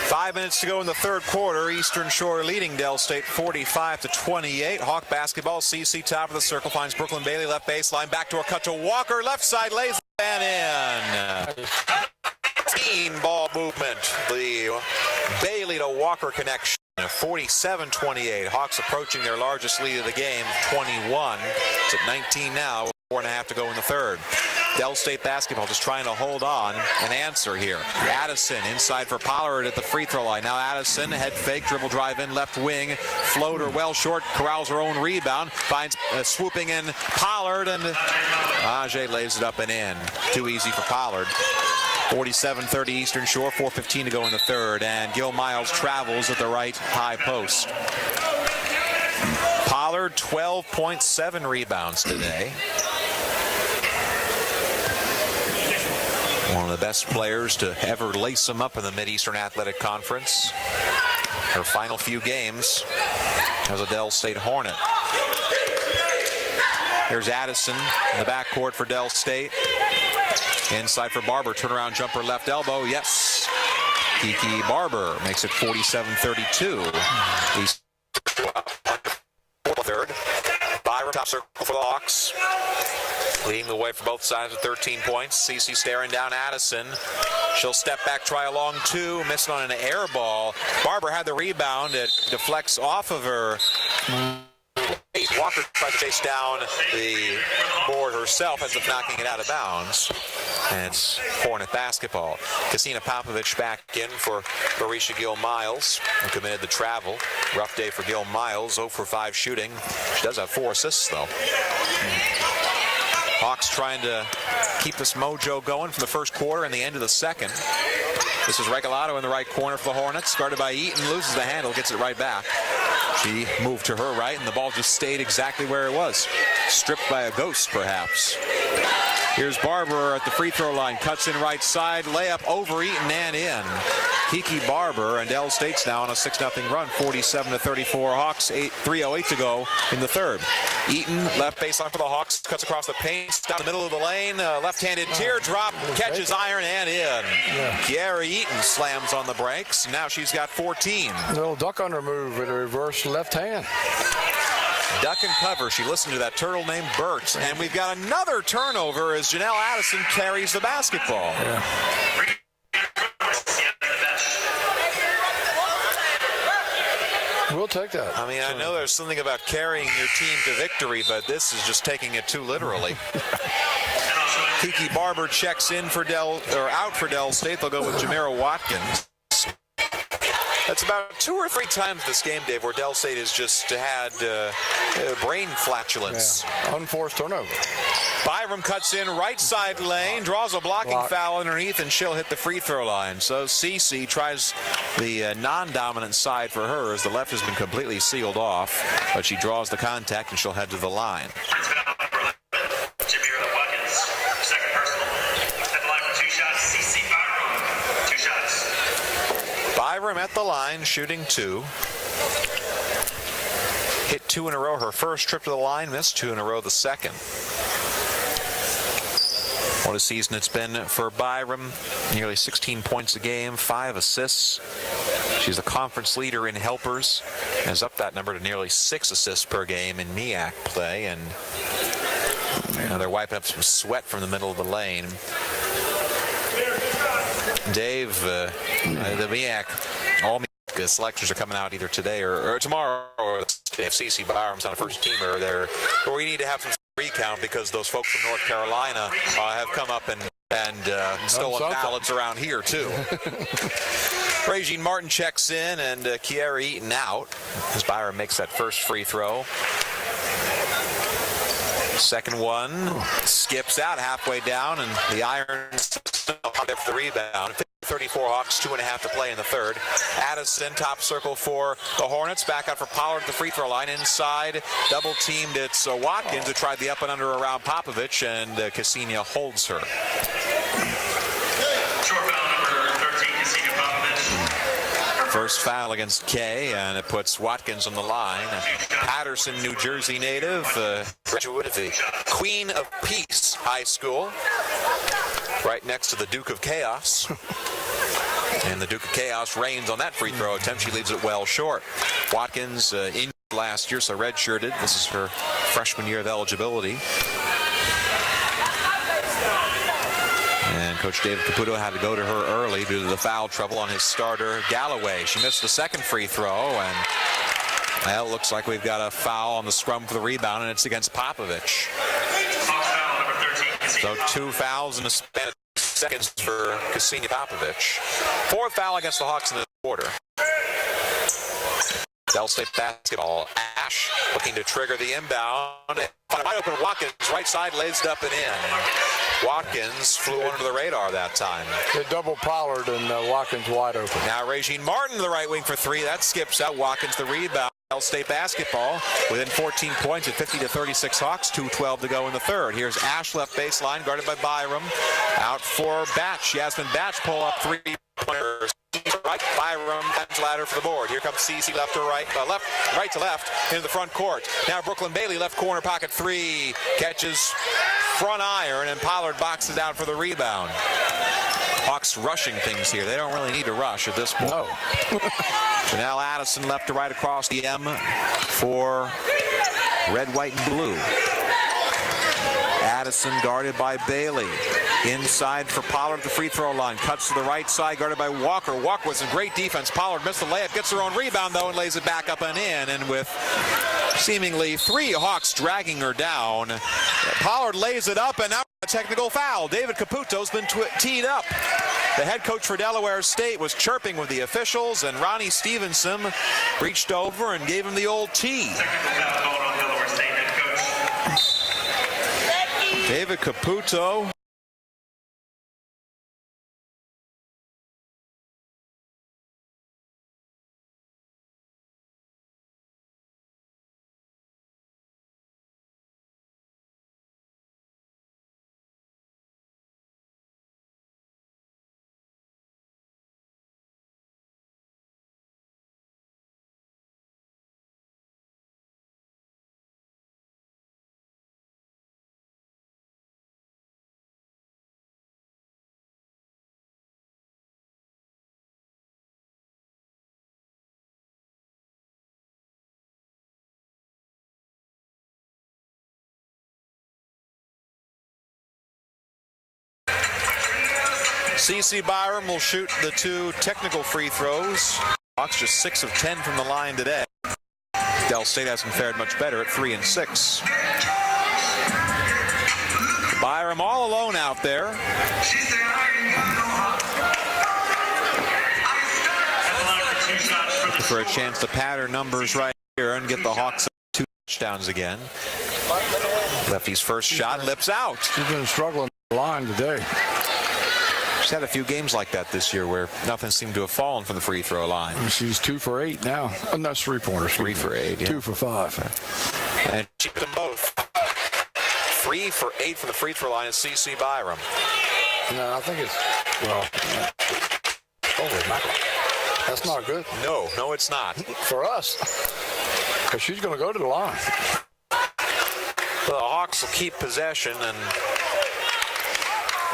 5 minutes to go in the third quarter. Eastern Shore leading Del State 45-28. Hawk basketball. CeCe top of the circle finds Brooklyn Bailey left baseline. Backdoor cut to Walker. Left side lays and in. Team ball movement. The Bailey to Walker connection. 47-28. Hawks approaching their largest lead of the game, 21. It's at 19 now. 4.5 to go in the third. Del State basketball just trying to hold on and answer here. Addison inside for Pollard at the free throw line. Now Addison, head fake, dribble drive in, left wing, floater well short, corrals her own rebound, finds swooping in Pollard, and Ajay lays it up and in. Too easy for Pollard. 47-30 Eastern Shore, 4:15 to go in the third, and Gil Miles travels at the right high post. Pollard, 12.7 rebounds today. one of the best players to ever lace them up in the Mid-Eastern Athletic Conference. Her final few games as a Dell State Hornet. Here's Addison in the backcourt for Dell State. Inside for Barber, turnaround jumper, left elbow, yes. Kiki Barber makes it 47-32. He's third. Byram, top circle for the Hawks. Leading the way for both sides with 13 points. Cece staring down Addison. She'll step back, try a long two, missing on an air ball. Barber had the rebound. It deflects off of her. Walker tries to chase down the board herself, ends up knocking it out of bounds. And it's Hornet basketball. Kasina Popovich back in for Barisha Gill-Miles, who committed the travel. Rough day for Gill-Miles, 0 for 5 shooting. She does have 4 assists, though. Hawks trying to keep this mojo going from the first quarter and the end of the second. This is Regalado in the right corner for the Hornets. Guarded by Eaton, loses the handle, gets it right back. She moved to her right, and the ball just stayed exactly where it was. Stripped by a ghost, perhaps. Here's Barber at the free throw line. Cuts in right side. Layup over Eaton and in. Kiki Barber, and Dell State's now on a 6-0 run. 47-34 Hawks. 3:08 to go in the third. Eaton, left baseline for the Hawks. Cuts across the paint. Down the middle of the lane. Left-handed teardrop. Catches iron and in. Kiara Eaton slams on the brakes. Now she's got 14. Little duck under move with a reverse left hand. Duck and cover. She listened to that turtle named Bert. And we've got another turnover as Janelle Addison carries the basketball. Yeah. We'll take that. I mean, I know there's something about carrying your team to victory, but this is just taking it too literally. Kiki Barber checks in for out for Dell State. They'll go with Jamira Watkins. That's about 2 or 3 times this game, Dave, where Dell State has just had brain flatulence. Yeah. Unforced turnover. Byram cuts in right side lane, draws a blocking foul underneath, and she'll hit the free throw line. So Cece tries the non-dominant side for her as the left has been completely sealed off, but she draws the contact and she'll head to the line. Byram at the line, shooting 2. Hit 2 in a row. Her first trip to the line, missed 2 in a row the second. What a season it's been for Byram. Nearly 16 points a game, 5 assists. She's the conference leader in helpers. Has upped that number to nearly 6 assists per game in MEAC play. And now they're wiping up some sweat from the middle of the lane. Dave, the MEAC, all MEAC selectors are coming out either today or tomorrow, or if CC Byram's on a first teamer there. But we need to have some recount because those folks from North Carolina have come up and stolen ballots around here too. Regine Martin checks in and Kiara Eaton out as Byram makes that first free throw. Second one skips out halfway down, and the Irons there for the rebound. 34 Hawks, 2.5 to play in the third. Addison, top circle for the Hornets. Back out for Pollard at the free throw line. Inside, double teamed. It's Watkins who tried the up and under around Popovich, and Ksenia holds her. First foul against Kay, and it puts Watkins on the line. Patterson, New Jersey native, graduate of the Queen of Peace High School, right next to the Duke of Chaos. And the Duke of Chaos reigns on that free throw attempt. She leaves it well short. Watkins in last year, so redshirted. This is her freshman year of eligibility. And Coach David Caputo had to go to her early due to the foul trouble on his starter, Galloway. She missed the second free throw, and well, it looks like we've got a foul on the scrum for the rebound, and it's against Popovich. So 2 fouls in a span of seconds for Ksenia Popovich. 4th foul against the Hawks in the quarter. Dell State basketball. Ash looking to trigger the inbound. Wide open Watkins, right side, lays it up and in. Watkins flew under the radar that time. They double Pollard and Watkins wide open. Now Regine Martin, the right wing for 3. That skips out. Watkins the rebound. Del State basketball within 14 points at 50-36 Hawks. 2:12 to go in the third. Here's Ash left baseline, guarded by Byram. Out for Batch. Yasmin Batch pull up three-pointers. Right, Byram ladder for the board. Here comes CC left to right, right to left into the front court. Now Brooklyn Bailey left corner pocket three, catches front iron, and Pollard boxes out for the rebound. Hawks rushing things here. They don't really need to rush at this point. No. Janelle Addison left to right across the M for red, white, and blue. Addison guarded by Bailey. Inside for Pollard at the free throw line. Cuts to the right side, guarded by Walker. Walker with some great defense. Pollard missed the layup, gets her own rebound, though, and lays it back up and in. And with seemingly three Hawks dragging her down, Pollard lays it up, and now a technical foul. David Caputo's been teed up. The head coach for Delaware State was chirping with the officials, and Ronnie Stevenson reached over and gave him the old tee. David Caputo. CC Byram will shoot the two technical free throws. Hawks just 6 of 10 from the line today. Del State hasn't fared much better at 3 and 6. Byram all alone out there. Looking for a chance to pad her numbers right here and get the Hawks 2 touchdowns again. Lefty's first shot lips out. She's been struggling the line today. She's had a few games like that this year where nothing seemed to have fallen from the free throw line. She's 2 for 8 now. And that's 3-pointers. 3 for 8, yeah. 2 for 5. And she did them both. 3 for 8 from the free throw line is CC Byram. No, I think it's, well, holy mackerel. That's not good. No, it's not. For us. Because she's going to go to the line. The Hawks will keep possession and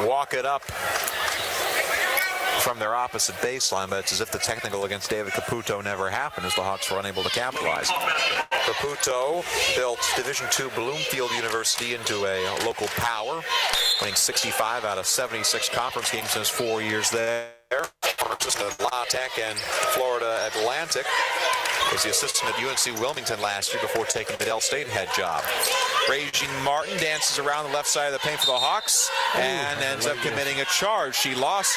walk it up from their opposite baseline, but it's as if the technical against David Caputo never happened, as the Hawks were unable to capitalize. Caputo built Division II Bloomfield University into a local power, winning 65 out of 76 conference games in his 4 years there. Just at La Tech and Florida Atlantic. Was the assistant at UNC Wilmington last year before taking the Del State head job. Regine Martin dances around the left side of the paint for the Hawks and ends up committing a charge. She lost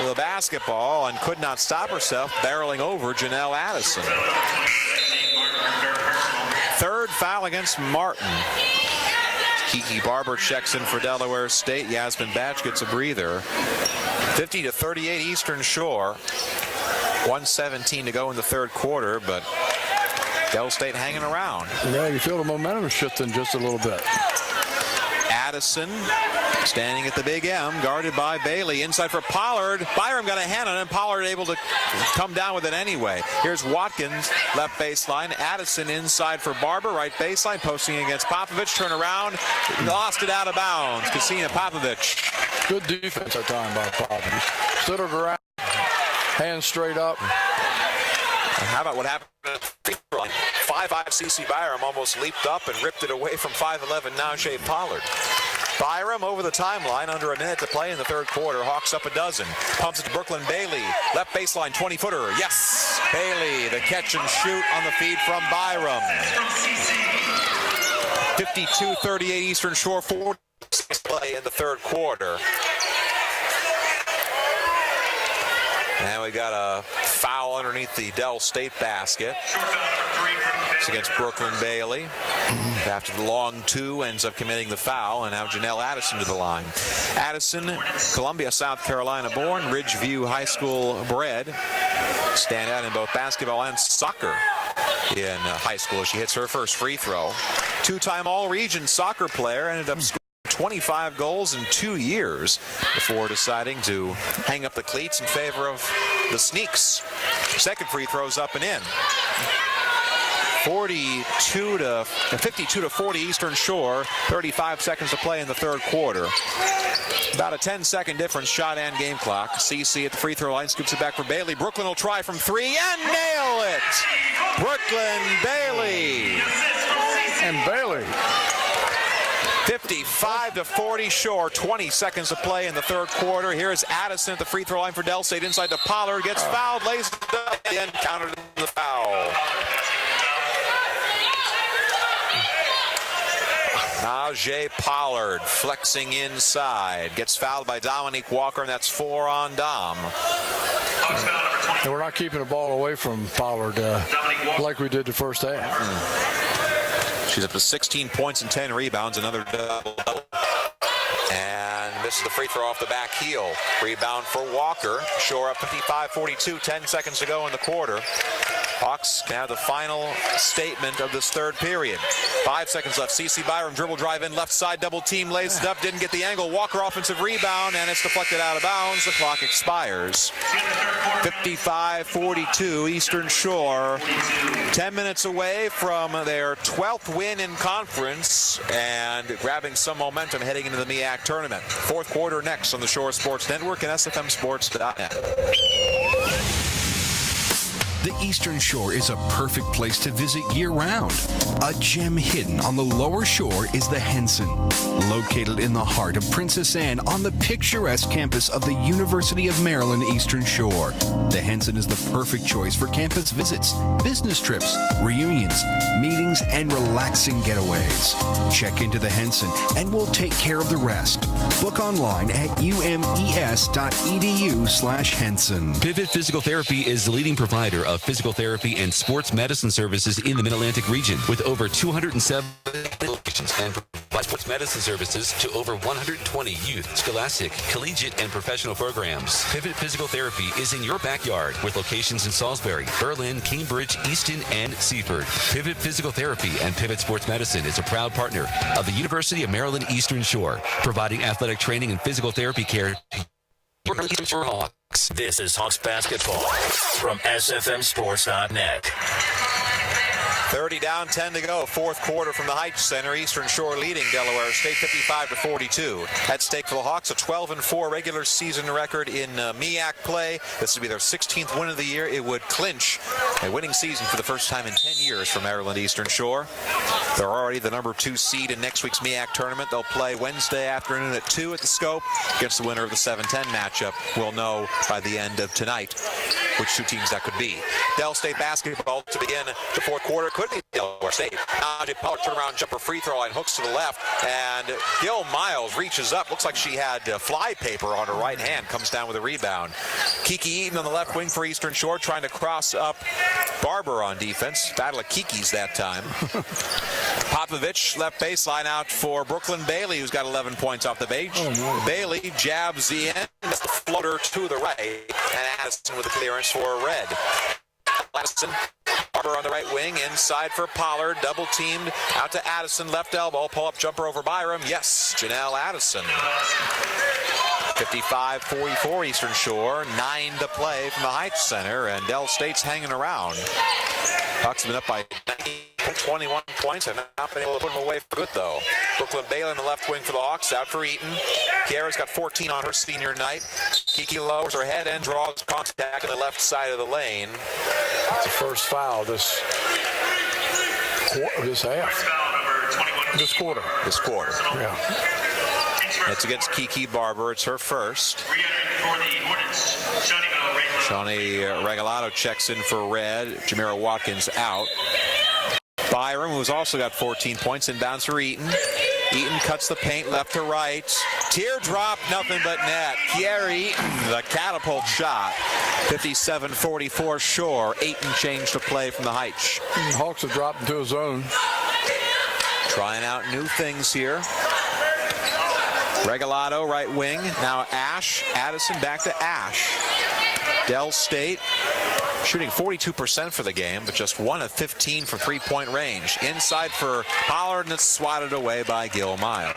the basketball and could not stop herself, barreling over Janelle Addison. Third foul against Martin. Kiki Barber checks in for Delaware State. Yasmin Batch gets a breather. 50-38 Eastern Shore. 1:17 to go in the third quarter, but Del State hanging around. Yeah, you feel the momentum shifting just a little bit. Addison standing at the big M, guarded by Bailey. Inside for Pollard. Byram got a hand on it, and Pollard able to come down with it anyway. Here's Watkins, left baseline. Addison inside for Barber, right baseline, posting against Popovich. Turn around, lost it out of bounds. Ksenia Popovich. Good defense that time by Popovich. Stood her around, hands straight up. And how about what happened at the free throw line? 5'5" CC Byram almost leaped up and ripped it away from 5'11" Najee Pollard. Byram over the timeline, under a minute to play in the third quarter. Hawks up a dozen. Pumps it to Brooklyn Bailey. Left baseline, 20-footer. Yes! Bailey, the catch and shoot on the feed from Byram. 52-38 Eastern Shore, 46 play in the third quarter. And we got a foul underneath the Del State basket. It's against Brooklyn Bailey. After the long two, ends up committing the foul, and now Janelle Addison to the line. Addison, Columbia, South Carolina born, Ridgeview High School bred. Stand out in both basketball and soccer. in high school. She hits her first free throw. Two-time All-Region soccer player, ended up scoring 25 goals in 2 years before deciding to hang up the cleats in favor of the Sneaks. Second free throw's up and in. 52 to 40 Eastern Shore. 35 seconds to play in the third quarter. About a 10-second difference, shot and game clock. CC at the free throw line, scoops it back for Bailey. Brooklyn will try from three and nail it. Brooklyn Bailey. And Bailey. 55 to 40 Shore. 20 seconds to play in the third quarter. Here's Addison at the free throw line for Del State. Inside to Pollard. Gets fouled. Lays it up and countered in the foul. Najee Pollard flexing inside. Gets fouled by Dominique Walker, and that's 4 on Dom. And we're not keeping the ball away from Pollard like we did the first half. She's up to 16 points and 10 rebounds. Another double. And misses the free throw off the back heel. Rebound for Walker. Shore up 55-42. 10 seconds to go in the quarter. Hawks can have the final statement of this third period. 5 seconds left. CC Byram dribble drive in left side, double team, lays it up, didn't get the angle. Walker offensive rebound, and it's deflected out of bounds. The clock expires. 55-42 Eastern Shore. 10 minutes away from their 12th win in conference and grabbing some momentum heading into the MEAC tournament. Fourth quarter next on the Shore Sports Network and SFMSports.net. The Eastern Shore is a perfect place to visit year-round. A gem hidden on the lower shore is the Henson, located in the heart of Princess Anne on the picturesque campus of the University of Maryland Eastern Shore. The Henson is the perfect choice for campus visits, business trips, reunions, meetings, and relaxing getaways. Check into the Henson and we'll take care of the rest. Book online at umes.edu/Henson. Pivot Physical Therapy is the leading provider of physical therapy and sports medicine services in the Mid-Atlantic region with over 207 locations and provides sports medicine services to over 120 youth, scholastic, collegiate, and professional programs. Pivot Physical Therapy is in your backyard with locations in Salisbury, Berlin, Cambridge, Easton, and Seaford. Pivot Physical Therapy and Pivot Sports Medicine is a proud partner of the University of Maryland Eastern Shore, providing athletic training and physical therapy care to Eastern Shore Hawks. This is Hawks basketball from SFMSports.net. 30 down, 10 to go. Fourth quarter from the Heights Center. Eastern Shore leading Delaware State 55-42. At stake for the Hawks, a 12-4 regular season record in MEAC play. This would be their 16th win of the year. It would clinch a winning season for the first time in 10 years for Maryland Eastern Shore. They're already the number 2 seed in next week's MEAC tournament. They'll play Wednesday afternoon at 2 at the Scope against the winner of the 7-10 matchup. We'll know by the end of tonight which two teams that could be. Del State basketball to begin the fourth quarter. Could be Delaware State. Najee Pollard turnaround jumper free throw line, hooks to the left, and Gil Miles reaches up. Looks like she had fly paper on her right hand. Comes down with a rebound. Kiki Eaton on the left wing for Eastern Shore, trying to cross up Barber on defense. Battle of Kiki's that time. Popovich left baseline out for Brooklyn Bailey, who's got 11 points off the bench. Bailey jabs the end. That's the floater to the right, and Addison with the clearance for Red. Addison, Barber on the right wing, inside for Pollard, double teamed, out to Addison, left elbow, pull-up jumper over Byram. Yes, Janelle Addison. 55-44 Eastern Shore, 9 to play from the Heights Center, and Del State's hanging around. Hawks have been up by 21 points and not been able to put them away for good, though. Brooklyn Bailey in the left wing for the Hawks, out for Eaton. Kiara's got 14 on her senior night. Kiki lowers her head and draws contact on the left side of the lane. It's the first foul this half. This quarter. This quarter. Yeah. It's against Kiki Barber. It's her first. Shawnee Regalado checks in for Red. Jamira Watkins out. Byram, who's also got 14 points, inbounds for Eaton. Eaton cuts the paint left to right. Teardrop, nothing but net. Kiara Eaton, the catapult shot. 57-44 Shore. 8 and change to play from the Heights. Hawks have dropped into a zone. Trying out new things here. Regalado, right wing. Now Ash. Addison back to Ash. Del State shooting 42% for the game, but just 1 of 15 from three-point range. Inside for Pollard, and it's swatted away by Gil Miles.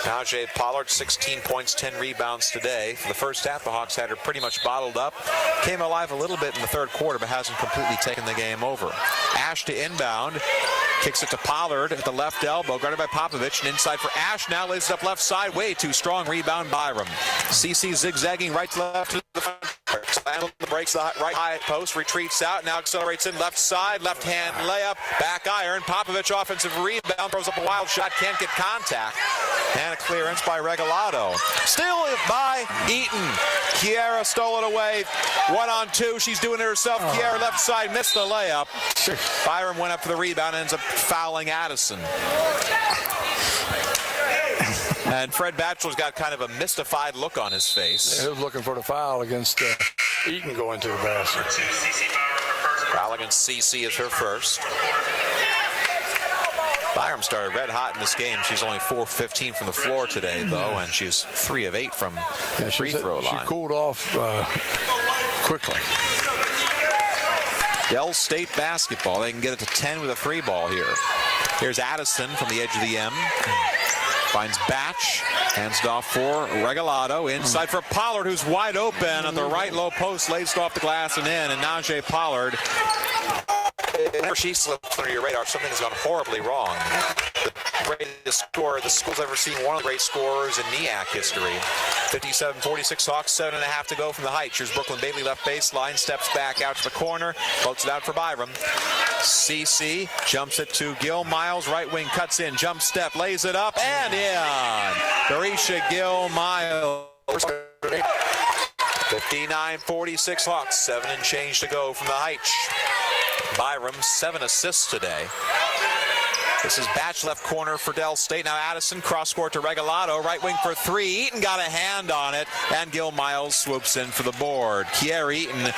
Najee Pollard, 16 points, 10 rebounds today. For the first half, the Hawks had her pretty much bottled up. Came alive a little bit in the third quarter, but hasn't completely taken the game over. Ash to inbound. Kicks it to Pollard at the left elbow, guarded by Popovich, and inside for Ash. Now lays it up left side, way too strong. Rebound, Byram. CC zigzagging right to left to the front. Breaks the right high post, retreats out, now accelerates in left side, left hand layup, back iron. Popovich offensive rebound, throws up a wild shot, can't get contact. And a clearance by Regalado. Still by Eaton. Kiera stole it away. 1-on-2. She's doing it herself. Kiera left side missed the layup. Byram went up for the rebound, ends up fouling Addison. And Fred Batchelor's got kind of a mystified look on his face. Yeah, he was looking for the foul against Eaton going to the basket. Foul against CC is her first. Byram started red hot in this game. She's only 4-15 from the floor today, though, and she's 3 of 8 from the free throw line. She cooled off quickly. Del State basketball. They can get it to 10 with a free ball here. Here's Addison from the edge of the M. Finds Batch, hands it off for Regalado, inside for Pollard, who's wide open on the right low post, lays it off the glass and in, and Najee Pollard, whenever she slips under your radar, something has gone horribly wrong. The greatest scorer the school's ever seen, one of the great scorers in MEAC history. 57-46 Hawks, 7.5 to go from the height. Here's Brooklyn Bailey left baseline, steps back out to the corner, floats it out for Byram. CC jumps it to Gil Miles, right wing cuts in, jump step, lays it up, and in. Barisha Gil Miles. 59-46 Hawks, 7 and change to go from the height. Byram, 7 assists today. This is Batch left corner for Del State. Now Addison, cross court to Regalado, right wing for 3. Eaton got a hand on it, and Gil Miles swoops in for the board. Kiera Eaton,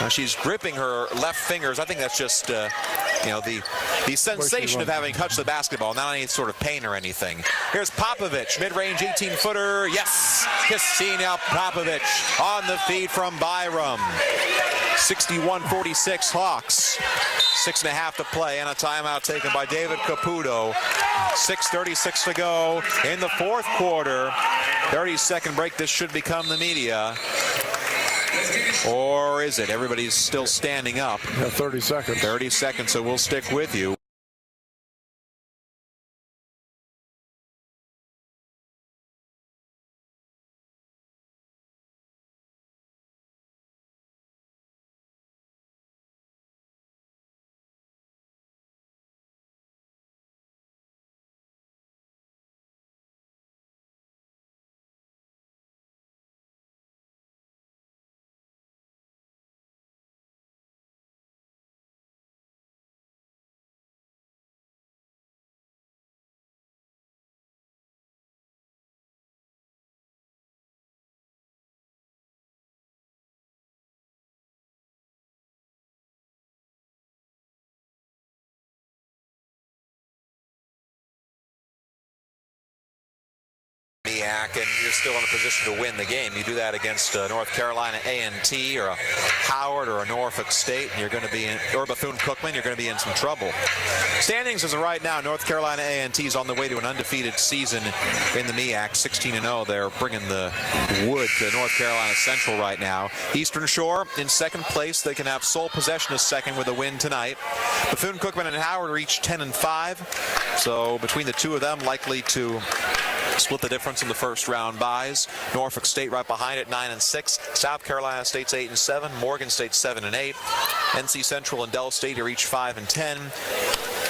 she's gripping her left fingers. I think that's just, the sensation of having touched the basketball, not any sort of pain or anything. Here's Popovich, mid-range 18-footer. Yes, Christina Popovich on the feed from Byram. 61-46 Hawks. 6.5 to play, and a timeout taken by David Caputo. 6:36 to go in the fourth quarter. 30-second break. This should become the media. Or is it? Everybody's still standing up. Yeah, 30 seconds. 30 seconds, so we'll stick with you. And you're still in a position to win the game. You do that against North Carolina A&T or a Howard or a Norfolk State, and you're going to be in, or Bethune-Cookman, you're going to be in some trouble. Standings as of right now, North Carolina A&T is on the way to an undefeated season in the MEAC, 16-0. They're bringing the wood to North Carolina Central right now. Eastern Shore in second place. They can have sole possession of second with a win tonight. Bethune-Cookman and Howard reach 10-5. So between the two of them, likely to split the difference in the first round buys. Norfolk State right behind it, 9-6. South Carolina State's 8-7. Morgan State 7-8. NC Central and Del State are each 5-10.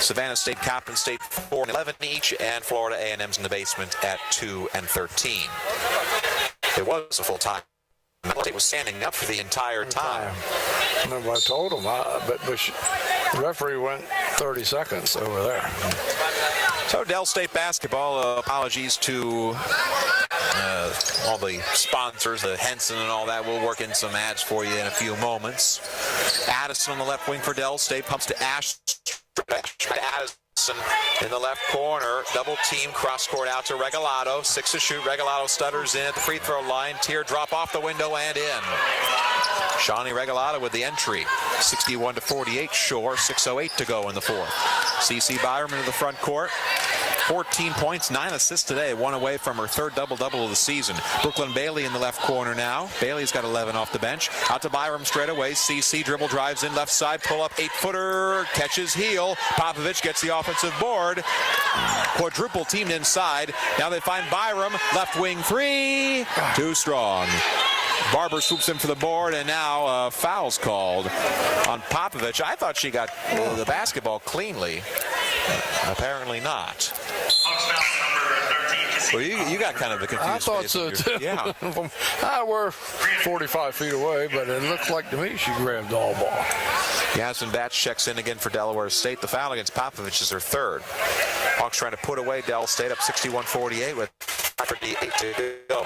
Savannah State, Coppin State 4-11 each, and Florida A&M's in the basement at 2-13. It was a full time. State was standing up for the entire time. Remember, I told him, but the referee went 30 seconds over there. So Del State basketball, apologies to all the sponsors, the Henson and all that. We'll work in some ads for you in a few moments. Addison on the left wing for Del State, pumps to Ash. Addison in the left corner. Double team, cross court out to Regalado. 6 to shoot. Regalado stutters in at the free throw line. Teardrop off the window and in. Shawnee Regalado with the entry. 61-48 Shore. 6:08 to go in the fourth. CeCe Byram into the front court. 14 points, 9 assists today, 1 away from her third double-double of the season. Brooklyn Bailey in the left corner now. Bailey's got 11 off the bench. Out to Byram straight away. CeCe dribble drives in left side, pull up 8-footer, catches heel. Popovich gets the offensive board. Quadruple teamed inside. Now they find Byram, left wing 3, too strong. Barber swoops in for the board, and now foul's called on Popovich. I thought she got the basketball cleanly. Apparently not. Well, you got kind of a confused I thought face so, too. Yeah. We're 45 feet away, but it looked like to me she grabbed all ball. Yasmin Batch checks in again for Delaware State. The foul against Popovich is her third. Hawks trying to put away Del State, up 61-48 with 5:38 to go.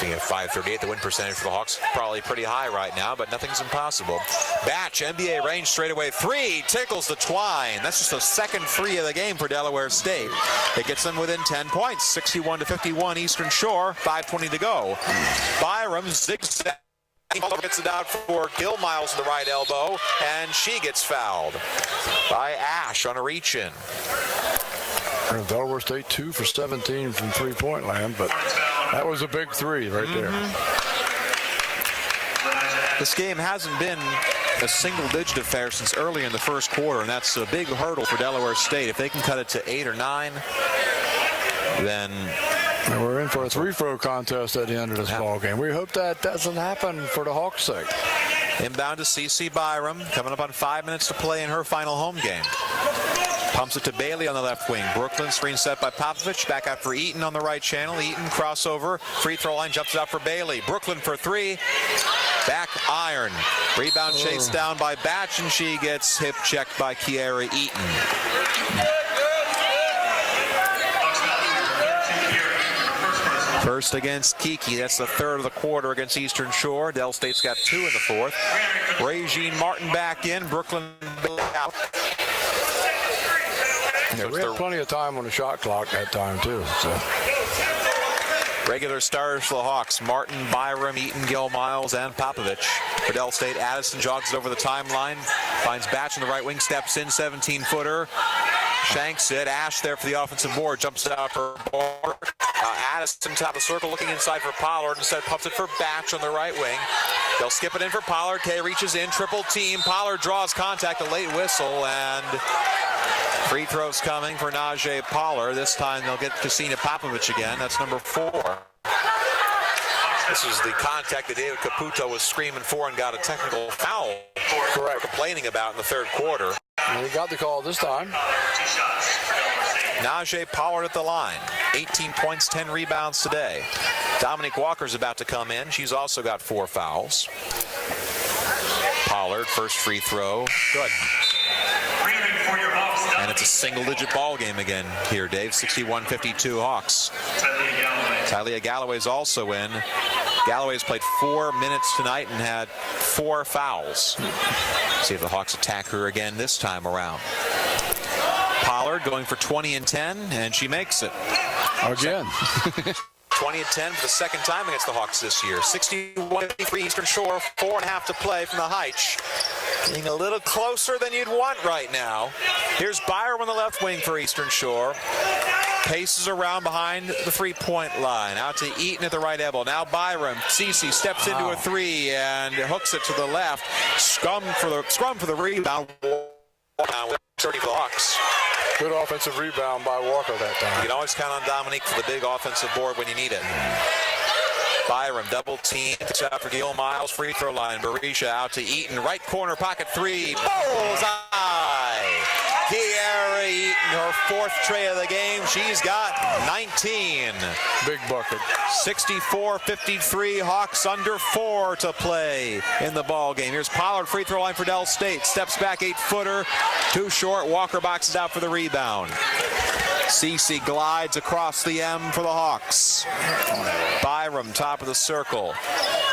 At 5:38, the win percentage for the Hawks probably pretty high right now, but nothing's impossible. Batch, NBA range straightaway 3, tickles the twine. That's just the second 3 of the game for Delaware State. It gets them within 10 points, 61-51 Eastern Shore, 5:20 to go. Byram zigzag. Gets it out for Gil Miles in the right elbow, and she gets fouled by Ash on a reach-in. Delaware State 2 for 17 from three-point land, but that was a big 3 right there. This game hasn't been a single-digit affair since early in the first quarter, and that's a big hurdle for Delaware State. If they can cut it to 8 or 9, then we're in for a three-throw contest at the end of this ball game. We hope that doesn't happen for the Hawks' sake. Inbound to CeCe Byram, coming up on 5 minutes to play in her final home game. Pumps it to Bailey on the left wing. Brooklyn screen set by Popovich. Back out for Eaton on the right channel. Eaton crossover. Free throw line jumps it out for Bailey. Brooklyn for 3. Back iron. Rebound chased down by Batch, and she gets hip checked by Kiara Eaton. First against Kiki. That's the third of the quarter against Eastern Shore. Del State's got 2 in the fourth. Regine Martin back in. Brooklyn out. Yeah, we had plenty of time on the shot clock that time, too. So. Regular starters for the Hawks: Martin, Byram, Eaton, Gil Miles, and Popovich. For Del State, Addison jogs it over the timeline, finds Batch on the right wing, steps in, 17-footer, shanks it. Ash there for the offensive board, jumps it out for board. Addison top of the circle, looking inside for Pollard, instead pumps it for Batch on the right wing. They'll skip it in for Pollard. Kay reaches in, triple team. Pollard draws contact, a late whistle, and free throws coming for Najee Pollard. This time they'll get Christina Popovich again. That's number 4. This is the contact that David Caputo was screaming for and got a technical foul. Correct. Complaining about in the third quarter. And he got the call this time. Najee Pollard at the line. 18 points, 10 rebounds today. Dominique Walker's about to come in. She's also got 4 fouls. Pollard, first free throw. Good. And it's a single-digit ball game again here, Dave. 61-52 Hawks. Talia Galloway's also in. Galloway's played 4 minutes tonight and had 4 fouls. See if the Hawks attack her again this time around. Pollard going for 20 and 10, and she makes it. Again. 20 and 10 for the second time against the Hawks this year. 61-53 Eastern Shore, 4.5 to play from the Heitch. Getting a little closer than you'd want right now. Here's Byram on the left wing for Eastern Shore. Paces around behind the three-point line. Out to Eaton at the right elbow. Now Byram. CeCe steps into a 3 and hooks it to the left. Scrum for the rebound. 30 for the Hawks. Good offensive rebound by Walker that time. You can always count on Dominique for the big offensive board when you need it. Byram double team. Takes out for Gil Miles. Free throw line. Barisha out to Eaton. Right corner pocket 3. Bullseye. Kiara Eaton, her 4th tray of the game. She's got 19. Big bucket. 64-53. Hawks under 4 to play in the ball game. Here's Pollard, free throw line for Del State. Steps back, 8-footer. Too short. Walker boxes out for the rebound. CeCe glides across the M for the Hawks. Byram, top of the circle.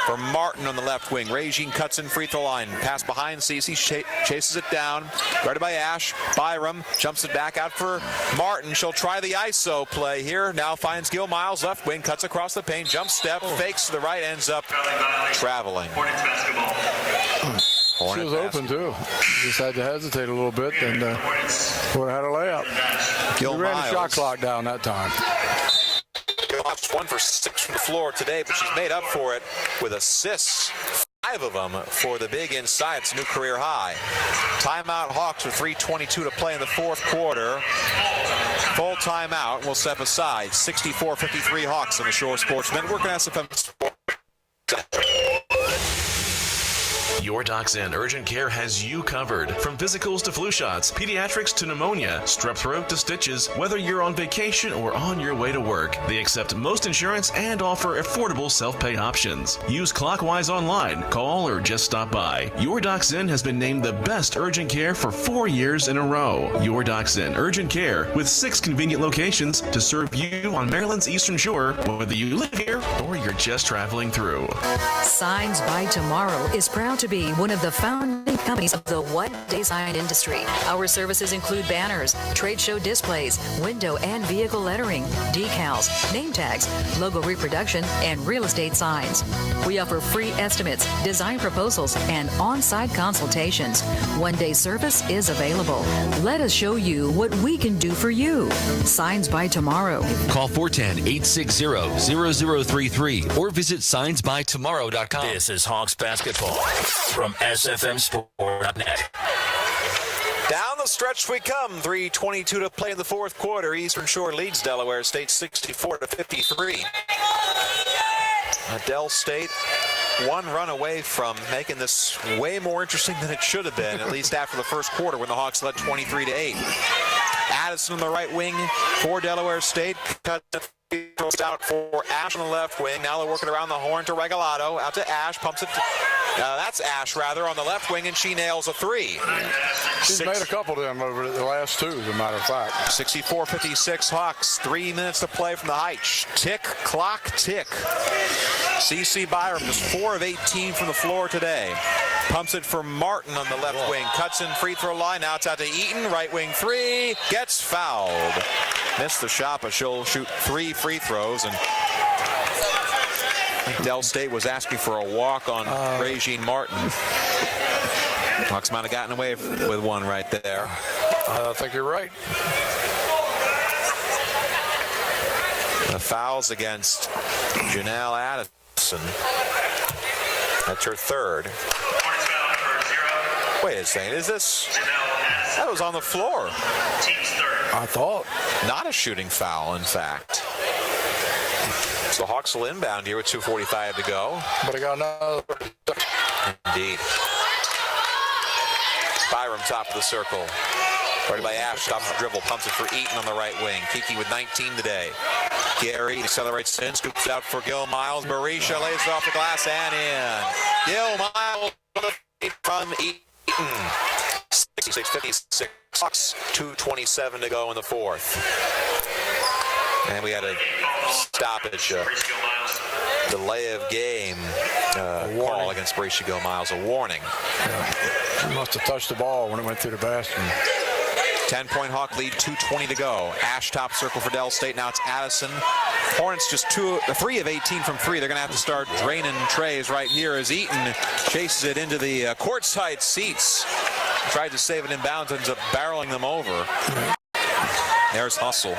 for Martin on the left wing. Regine cuts in free throw line. Pass behind Cece, chases it down. Guarded by Ash. Byram jumps it back out for Martin. She'll try the ISO play here. Now finds Gil Miles, left wing, cuts across the paint, jump step, fakes to the right, ends up traveling. She was open too. Just had to hesitate a little bit and would have had a layup. Gil He ran Miles. the shot clock down that time. Gil Miles 1 for 6 from the floor today, but she's made up for it with assists. 5 of them for the big inside. It's a new career high. Timeout Hawks with 3:22 to play in the fourth quarter. Full timeout will step aside. 64-53 Hawks on the Shore Sports Network and SFM Sports. Your Doc's End Urgent Care has you covered. From physicals to flu shots, pediatrics to pneumonia, strep throat to stitches, whether you're on vacation or on your way to work. They accept most insurance and offer affordable self-pay options. Use Clockwise online, call, or just stop by. Your Doc's End has been named the best urgent care for 4 years in a row. Your Doc's End Urgent Care with 6 convenient locations to serve you on Maryland's Eastern Shore, whether you live here or you're just traveling through. Signs by Tomorrow is proud to be one of the founding companies of the one-day sign industry. Our services include banners, trade show displays, window and vehicle lettering, decals, name tags, logo reproduction, and real estate signs. We offer free estimates, design proposals, and on-site consultations. One-day service is available. Let us show you what we can do for you. Signs by Tomorrow. Call 410-860-0033 or visit signsbytomorrow.com. This is Hawks basketball from SFMSport.net. Down the stretch we come. 3:22 to play in the fourth quarter. Eastern Shore leads Delaware State 64-53. Del State one run away from making this way more interesting than it should have been, at least after the first quarter when the Hawks led 23-8. Addison on the right wing for Delaware State. Cut out for Ash on the left wing. Now they're working around the horn to Regalado. Out to Ash. Pumps it. That's Ash, rather, on the left wing, and she nails a three. She's made a couple of them over the last 2, as a matter of fact. 64-56 Hawks. 3 minutes to play from the height. Tick, clock, tick. CC Byram just 4 of 18 from the floor today. Pumps it for Martin on the left wing. Cuts in free throw line. Now it's out to Eaton. Right wing 3. Gets fouled. Missed the shot, but she'll shoot 3 free throws. And I think Del State was asking for a walk on Regine Martin. Hawks might have gotten away with one right there. I think you're right. The fouls against Janelle Addison. That's her third. Wait a second, is this? That was on the floor. I thought. Not a shooting foul, in fact. So Hawks will inbound here with 2:45 to go. But I got another. Indeed. Byram, top of the circle. Guarded by Ash, stops the dribble, pumps it for Eaton on the right wing. Kiki with 19 today. Gary accelerates in, scoops out for Gil Miles. Barisha lays it off the glass and in. Gil Miles from Eaton. 66-56. Hawks, 2:27 to go in the fourth. And we had a stoppage, delay of game call against Barisha Gil Miles, a warning. Yeah. She must have touched the ball when it went through the basket. 10-point Hawk lead, 2:20 to go. Ash top circle for Del State. Now it's Addison. Hornets just 3 of 18 from 3. They're going to have to start draining trays right here as Eaton chases it into the courtside seats. Tried to save it in bounds, ends up barreling them over. There's Hustle.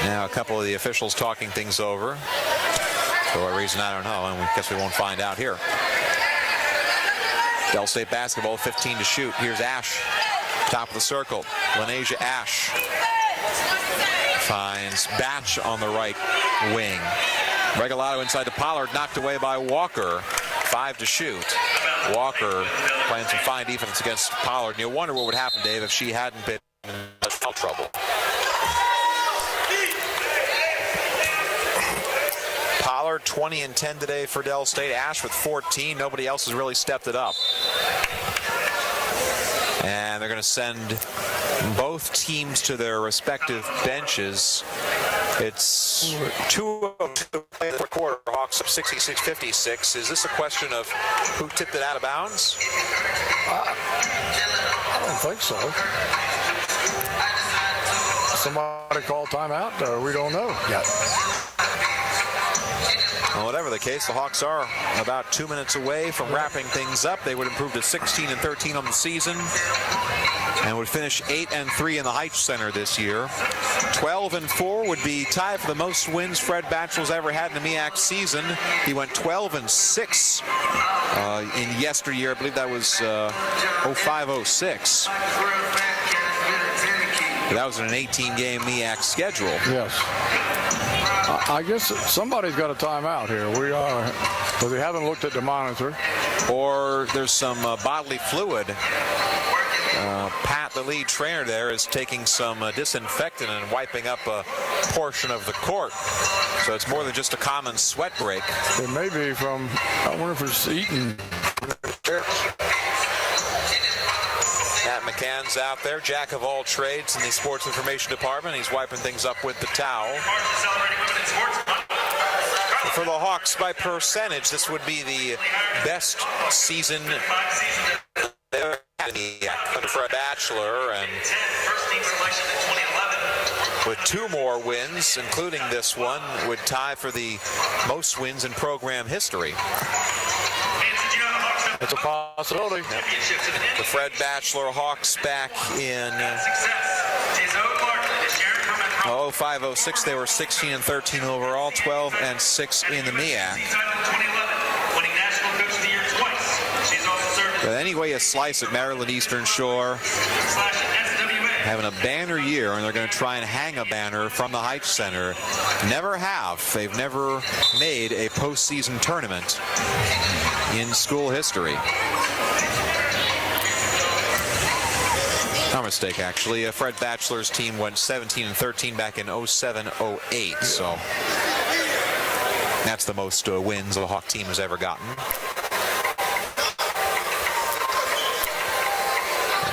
Now a couple of the officials talking things over. For what reason, I don't know, and I guess we won't find out here. Del State basketball, 15 to shoot. Here's Ash, top of the circle. Lenasia Ash finds Batch on the right wing. Regalado inside to Pollard, knocked away by Walker. 5 to shoot. Walker playing some fine defense against Pollard. And you wonder what would happen, Dave, if she hadn't been in foul trouble. Pollard 20 and 10 today for Del State. Ash with 14. Nobody else has really stepped it up. And they're going to send both teams to their respective benches It's 2:02 play in the quarter. Hawks up 66-56. Is this a question of who tipped it out of bounds? I don't think so. Somebody called timeout? We don't know yet. Well, whatever the case, the Hawks are about 2 minutes away from wrapping things up. They would improve to 16-13 on the season and would finish 8-3 in the Heights Center this year. 12-4 would be tied for the most wins Fred Batchelor's ever had in the MEAC season. He went 12-6 in yesteryear. I believe that was 05-06. That was in an 18-game MEAC schedule. Yes. I guess somebody's got a timeout here. We are, but we haven't looked at the monitor. Or there's some bodily fluid. Pat, the lead trainer there, is taking some disinfectant and wiping up a portion of the court. So it's more than just a common sweat break. It may be from, I wonder if it's eating. Matt McCann's out there, jack of all trades in the sports information department. He's wiping things up with the towel. For the Hawks, by percentage, this would be the best season they've had under Fred Batchelor, and with 2 more wins, including this one, would tie for the most wins in program history. It's a possibility. The Fred Batchelor Hawks back in 05-06, they were 16-13 overall, 12-6 in the MEAC. But any way you slice it, Maryland Eastern Shore having a banner year, and they're going to try and hang a banner from the Heights Center. Never have. They've never made a postseason tournament in school history. Our mistake, actually. Fred Batchelor's team went 17-13 back in 07-08, so that's the most wins a Hawk team has ever gotten.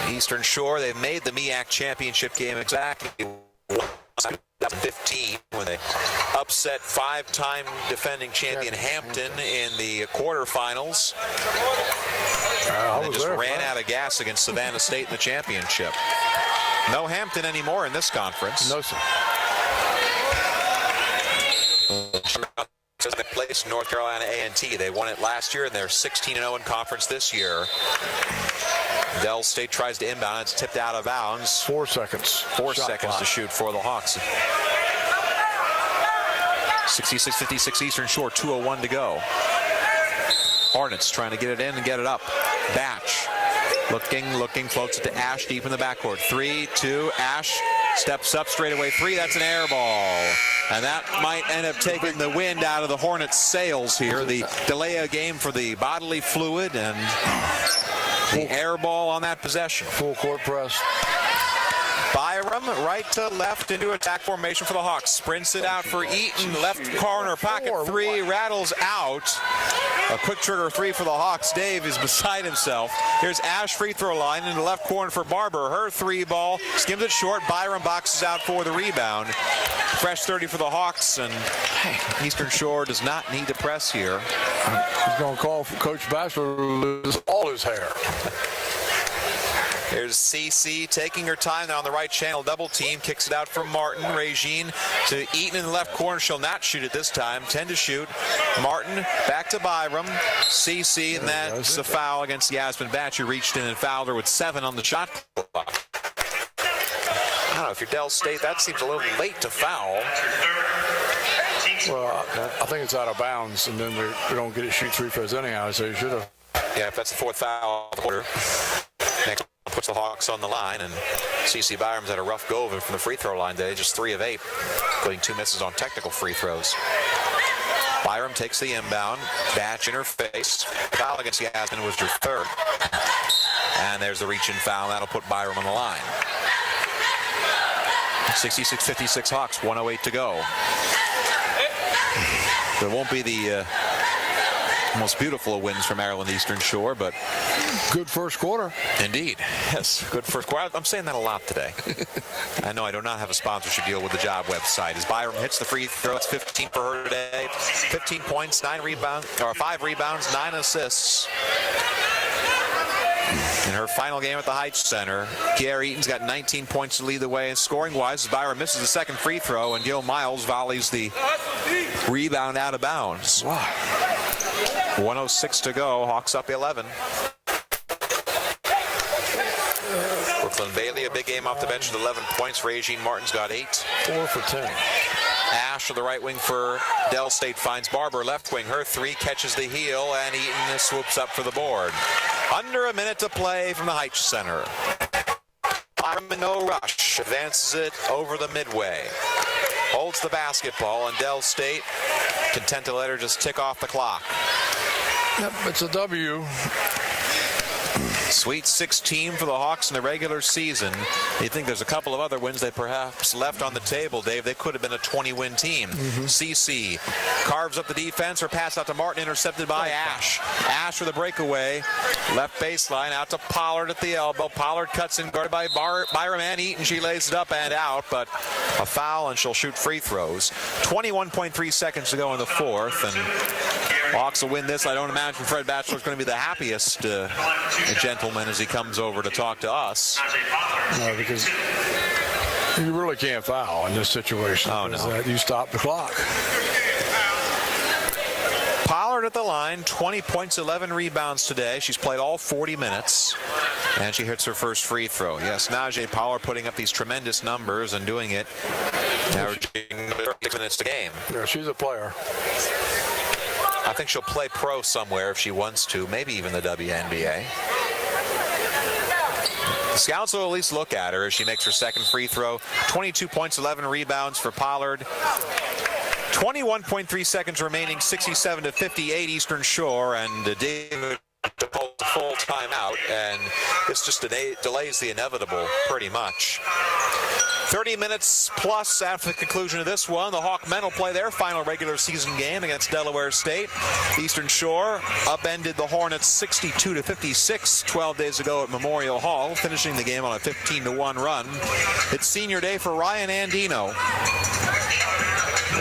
Eastern Shore, they've made the MEAC championship game exactly 2015 when they upset 5-time defending champion Hampton in the quarterfinals. And they just ran out of gas against Savannah State in the championship. No Hampton anymore in this conference. No, sir. They placed North Carolina A&T. They won it last year, and they're 16-0 in conference this year. Del State tries to inbound. It's tipped out of bounds. 4 seconds. 4 seconds to shoot for the Hawks. 66-56 Eastern Shore, 2:01 to go. Hornets trying to get it in and get it up. Batch looking, floats it to Ash deep in the backcourt. 3-2, Ash steps up straight away. 3, that's an air ball. And that might end up taking the wind out of the Hornets' sails here. The delay of game for the bodily fluid and the air ball on that possession. Full court press. Byram right to left into attack formation for the Hawks. Sprints it out for Eaton. Left corner pocket 3, rattles out. A quick trigger 3 for the Hawks. Dave is beside himself. Here's Ash free throw line in the left corner for Barber. Her 3 ball skims it short. Byram boxes out for the rebound. Fresh 30 for the Hawks, and Eastern Shore does not need to press here. He's going to call for Coach Batchelor to lose all his hair. There's CC taking her time now on the right channel. Double team. Kicks it out from Martin. Regine to Eaton in the left corner. She'll not shoot it this time. 10 to shoot. Martin back to Byram. CC, and that's a foul against Yasmin Batch, who reached in and fouled her with 7 on the shot clock. I don't know, if you're Del State, that seems a little late to foul. Well, I think it's out of bounds, and then we don't get it shoot 3 throws anyhow, so you should have. Yeah, if that's the 4th foul of the quarter. Next puts the Hawks on the line, and CC Byram's had a rough go of it from the free throw line today, just 3 of 8, including 2 misses on technical free throws. Byram takes the inbound. Batch in her face. Foul against Yasmin was her 3rd. And there's the reach-in foul. That'll put Byram on the line. 66-56 Hawks, 1:08 to go. There won't be the Most beautiful of wins for Maryland Eastern Shore, but good first quarter. Indeed. Yes, good first quarter. I'm saying that a lot today. I know I do not have a sponsorship deal with the job website. As Byram hits the free throw, it's 15 for her today. 15 points, 5 rebounds, 9 assists. In her final game at the Heights Center, Kiara Eaton's got 19 points to lead the way. Scoring-wise, as Byram misses the second free throw, and Gil Miles volleys the rebound out of bounds. Wow. 1:06 to go. Hawks up 11. Brooklyn Bailey, a big game off the bench with 11 points. Regine Martin's got 8. 4 for 10. Ash to the right wing for Dell State finds Barber left wing. Her 3 catches the heel, and Eaton swoops up for the board. Under a minute to play from the Heights Center. Byram in no rush. Advances it over the midway. Holds the basketball, and Dell State content to let her just tick off the clock. Yep, it's a W. Sweet 16 for the Hawks in the regular season. You think there's a couple of other wins they perhaps left on the table, Dave. They could have been a 20-win team. CC carves up the defense. Her pass out to Martin, intercepted by Ash. Ash with a breakaway. Left baseline out to Pollard at the elbow. Pollard cuts in, guarded by Byram and Eaton. She lays it up and out, but a foul, and she'll shoot free throws. 21.3 seconds to go in the fourth, and Hawks will win this. I don't imagine Fred Batchelor's going to be the happiest gentleman as he comes over to talk to us. No, because you really can't foul in this situation. Oh, no. You stop the clock. Pollard at the line, 20 points, 11 rebounds today. She's played all 40 minutes, and she hits her first free throw. Yes, Najee Pollard putting up these tremendous numbers and doing it, averaging 6 minutes a game. Yeah, she's a player. I think she'll play pro somewhere if she wants to, maybe even the WNBA. The scouts will at least look at her as she makes her second free throw. 22 points, 11 rebounds for Pollard. 21.3 seconds remaining, 67-58 Eastern Shore, and David calls a full timeout, and this just delays the inevitable pretty much. 30 minutes plus after the conclusion of this one. The Hawk men will play their final regular season game against Delaware State. Eastern Shore upended the Hornets 62-56 12 days ago at Memorial Hall, finishing the game on a 15-1 run. It's senior day for Ryan Andino,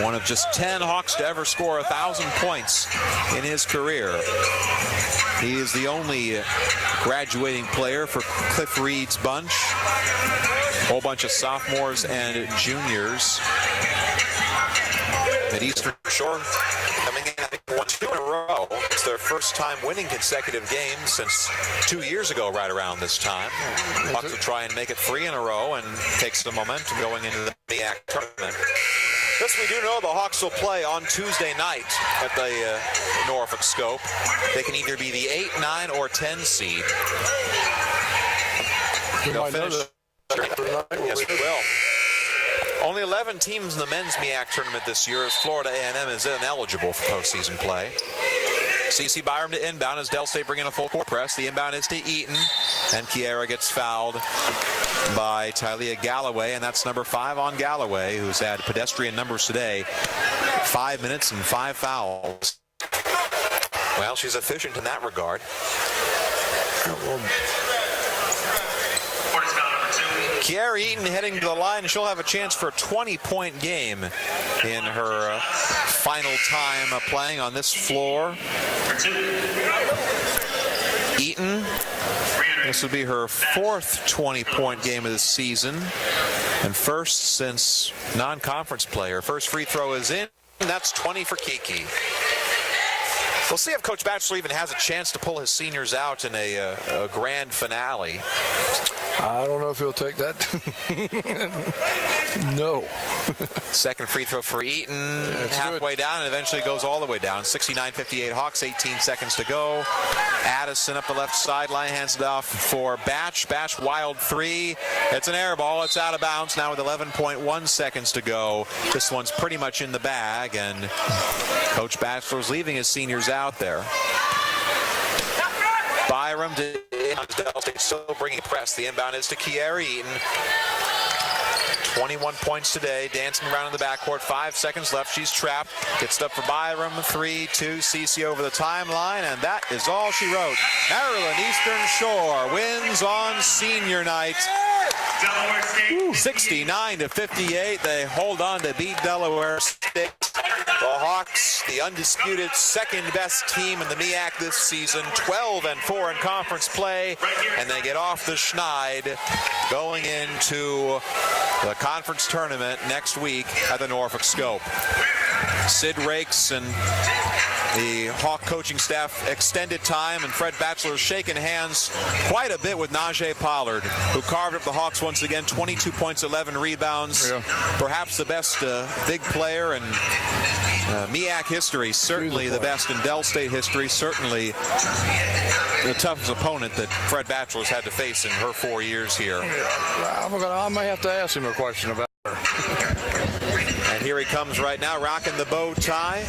one of just 10 Hawks to ever score 1,000 points in his career. He is the only graduating player for Cliff Reed's bunch. A whole bunch of sophomores and juniors. At Eastern Shore coming in, I think, 2 in a row. It's their first time winning consecutive games since 2 years ago, right around this time. Hawks will try and make it 3 in a row and take some momentum going into the MEAC tournament. This we do know, the Hawks will play on Tuesday night at the Norfolk Scope. They can either be the 8, 9, or 10 seed. They'll finish. Yes, we will. Only 11 teams in the men's MEAC tournament this year, as Florida A&M is ineligible for postseason play. CC Byram to inbound as Del State bring in a full court press. The inbound is to Eaton, and Kiera gets fouled by Tylea Galloway, and that's number 5 on Galloway, who's had pedestrian numbers today. 5 minutes and 5 fouls. Well, she's efficient in that regard. Kiara Eaton heading to the line, and she'll have a chance for a 20-point game in her final time playing on this floor. Eaton, this would be her 4th 20-point game of the season, and first since non-conference player. First free throw is in, and that's 20 for Kiki. We'll see if Coach Batchelor even has a chance to pull his seniors out in a grand finale. I don't know if he'll take that. No. Second free throw for Eaton, halfway down, and eventually goes all the way down. 69-58 Hawks, 18 seconds to go. Addison up the left sideline, hands it off for Batch. Batch, wild 3. It's an air ball. It's out of bounds now with 11.1 seconds to go. This one's pretty much in the bag, and Coach Batchelor's leaving his seniors out there. Byram to Del State still bringing press. The inbound is to Kiara Eaton. 21 points today, dancing around in the backcourt. 5 seconds left. She's trapped. Gets up for Byram. 3-2. Cece over the timeline, and that is all she wrote. Maryland Eastern Shore wins on senior night. 69-58. They hold on to beat Delaware State. The Hawks, the undisputed second-best team in the MEAC this season, 12-4 in conference play, and they get off the schneid going into the conference tournament next week at the Norfolk Scope. Sid Rakes and the Hawk coaching staff extended time, and Fred Batchelor shaking hands quite a bit with Najee Pollard, who carved up the Hawks once again, 22 points, 11 rebounds. Yeah. Perhaps the best big player in MEAC history, certainly the best in Del State history, certainly the toughest opponent that Fred Batchelor's had to face in her 4 years here. I may have to ask him a question about her. And here he comes right now, rocking the bow tie.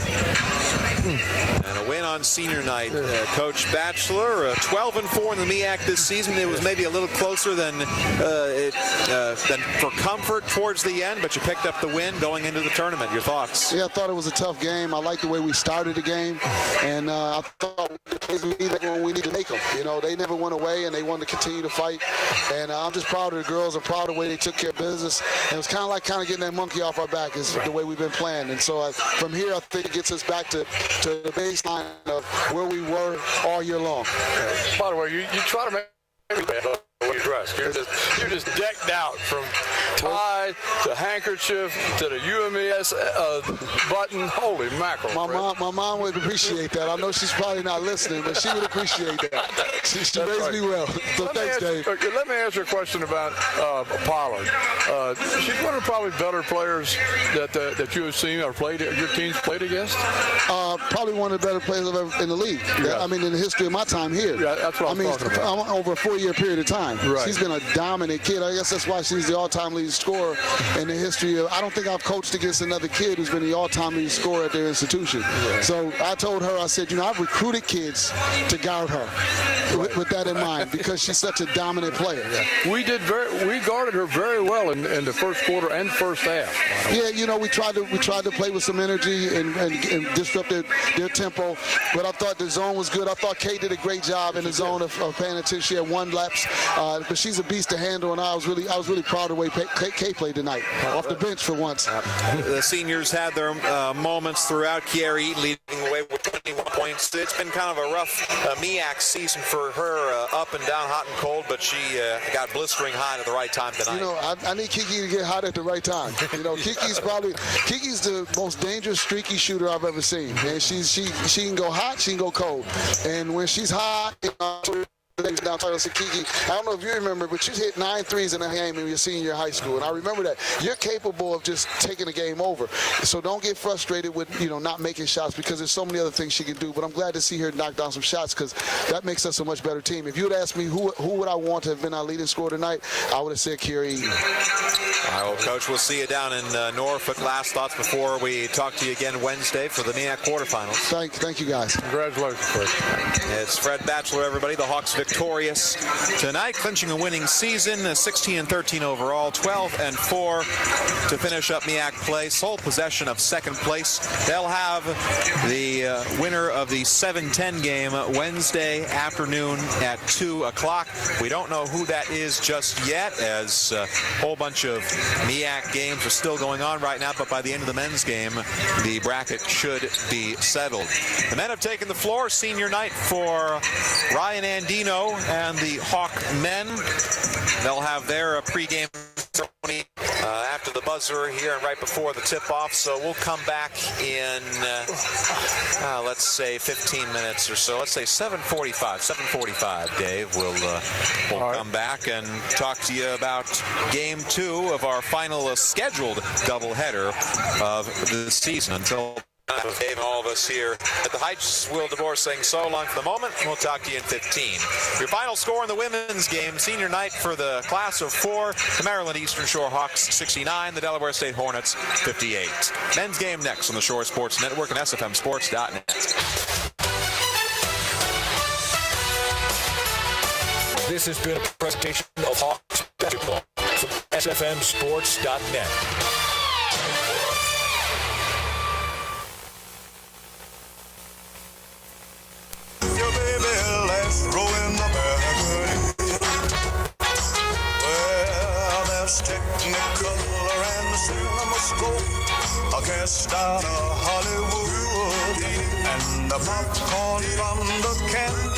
And a win on senior night. Coach Batchelor, 12-4 in the MEAC this season. It was maybe a little closer than for comfort towards the end, but you picked up the win going into the tournament. Your thoughts? Yeah, I thought it was a tough game. I liked the way we started the game, and I thought we need to make them. You know, they never went away, and they wanted to continue to fight. And I'm just proud of the girls. I'm proud of the way they took care of business. And it was kind of getting that monkey off our back is the way we've been playing. And so from here, I think it gets us back to the baseline of where we were all year long. By the way, you try to make the way you dress. You're just decked out from tie to handkerchief to the UMES button. Holy mackerel! My mom would appreciate that. I know she's probably not listening, but she would appreciate that. She raised me well. So thanks, Dave. Let me ask you a question about Pollard. She's one of the probably better players that you have seen or played. Your team's played against. Probably one of the better players I've ever in the league. Yeah. I mean, in the history of my time here. Yeah, that's what I'm talking about. Over a 4-year period of time. Right. She's been a dominant kid. I guess that's why she's the all-time leading scorer in the history of. I don't think I've coached against another kid who's been the all-time leading scorer at their institution. Right. So I told her, I said, I've recruited kids to guard her with that in mind because she's such a dominant player. Yeah. We guarded her very well in the first quarter and first half. Yeah, we tried to play with some energy and disrupt their tempo, but I thought the zone was good. I thought Kay did a great job in the zone of paying attention. She had 1 lapse, but she's a beast to handle, and I was really proud of the way Kay played tonight, off the bench for once. The seniors had their moments throughout. Kiara Eaton leading away with 21 points. It's been kind of a rough MEAC season for her, up and down, hot and cold, but she got blistering hot at the right time tonight. I need Kiki to get hot at the right time. Kiki's the most dangerous streaky shooter I've ever seen. And she can go hot, she can go cold. And when she's hot, down Kiki, I don't know if you remember, but you hit 9 threes in a game in your senior year of high school, and I remember that. You're capable of just taking the game over. So don't get frustrated with not making shots because there's so many other things she can do. But I'm glad to see her knock down some shots because that makes us a much better team. If you would ask me who would I want to have been our leading scorer tonight, I would have said Kiara Eaton. All right, well, Coach, we'll see you down in Norfolk. Last thoughts before we talk to you again Wednesday for the MEAC quarterfinals. Thank you, guys. Congratulations, Fred. It's Fred Batchelor, everybody. The Hawks victorious tonight, clinching a winning season, 16-13 overall, 12-4 to finish up MEAC play. Sole possession of second place. They'll have the winner of the 7-10 game Wednesday afternoon at 2 o'clock. We don't know who that is just yet, as a whole bunch of MEAC games are still going on right now, but by the end of the men's game, the bracket should be settled. The men have taken the floor, senior night for Ryan Andino and the Hawk men. They'll have their pregame ceremony after the buzzer here and right before the tip-off. So we'll come back in, let's say 15 minutes or so. Let's say 7:45, Dave. We'll come back and talk to you about Game 2 of our final scheduled doubleheader of the season. Until Dave and all of us here at the Heights, Will DeBoer saying so long for the moment. We'll talk to you in 15. Your final score in the women's game, senior night for the class of 4, the Maryland Eastern Shore Hawks 69, the Delaware State Hornets 58. Men's game next on the Shore Sports Network and SFMSports.net. This has been a presentation of Hawks Basketball from SFMSports.net. Cast out of Hollywood and the popcorn from the candy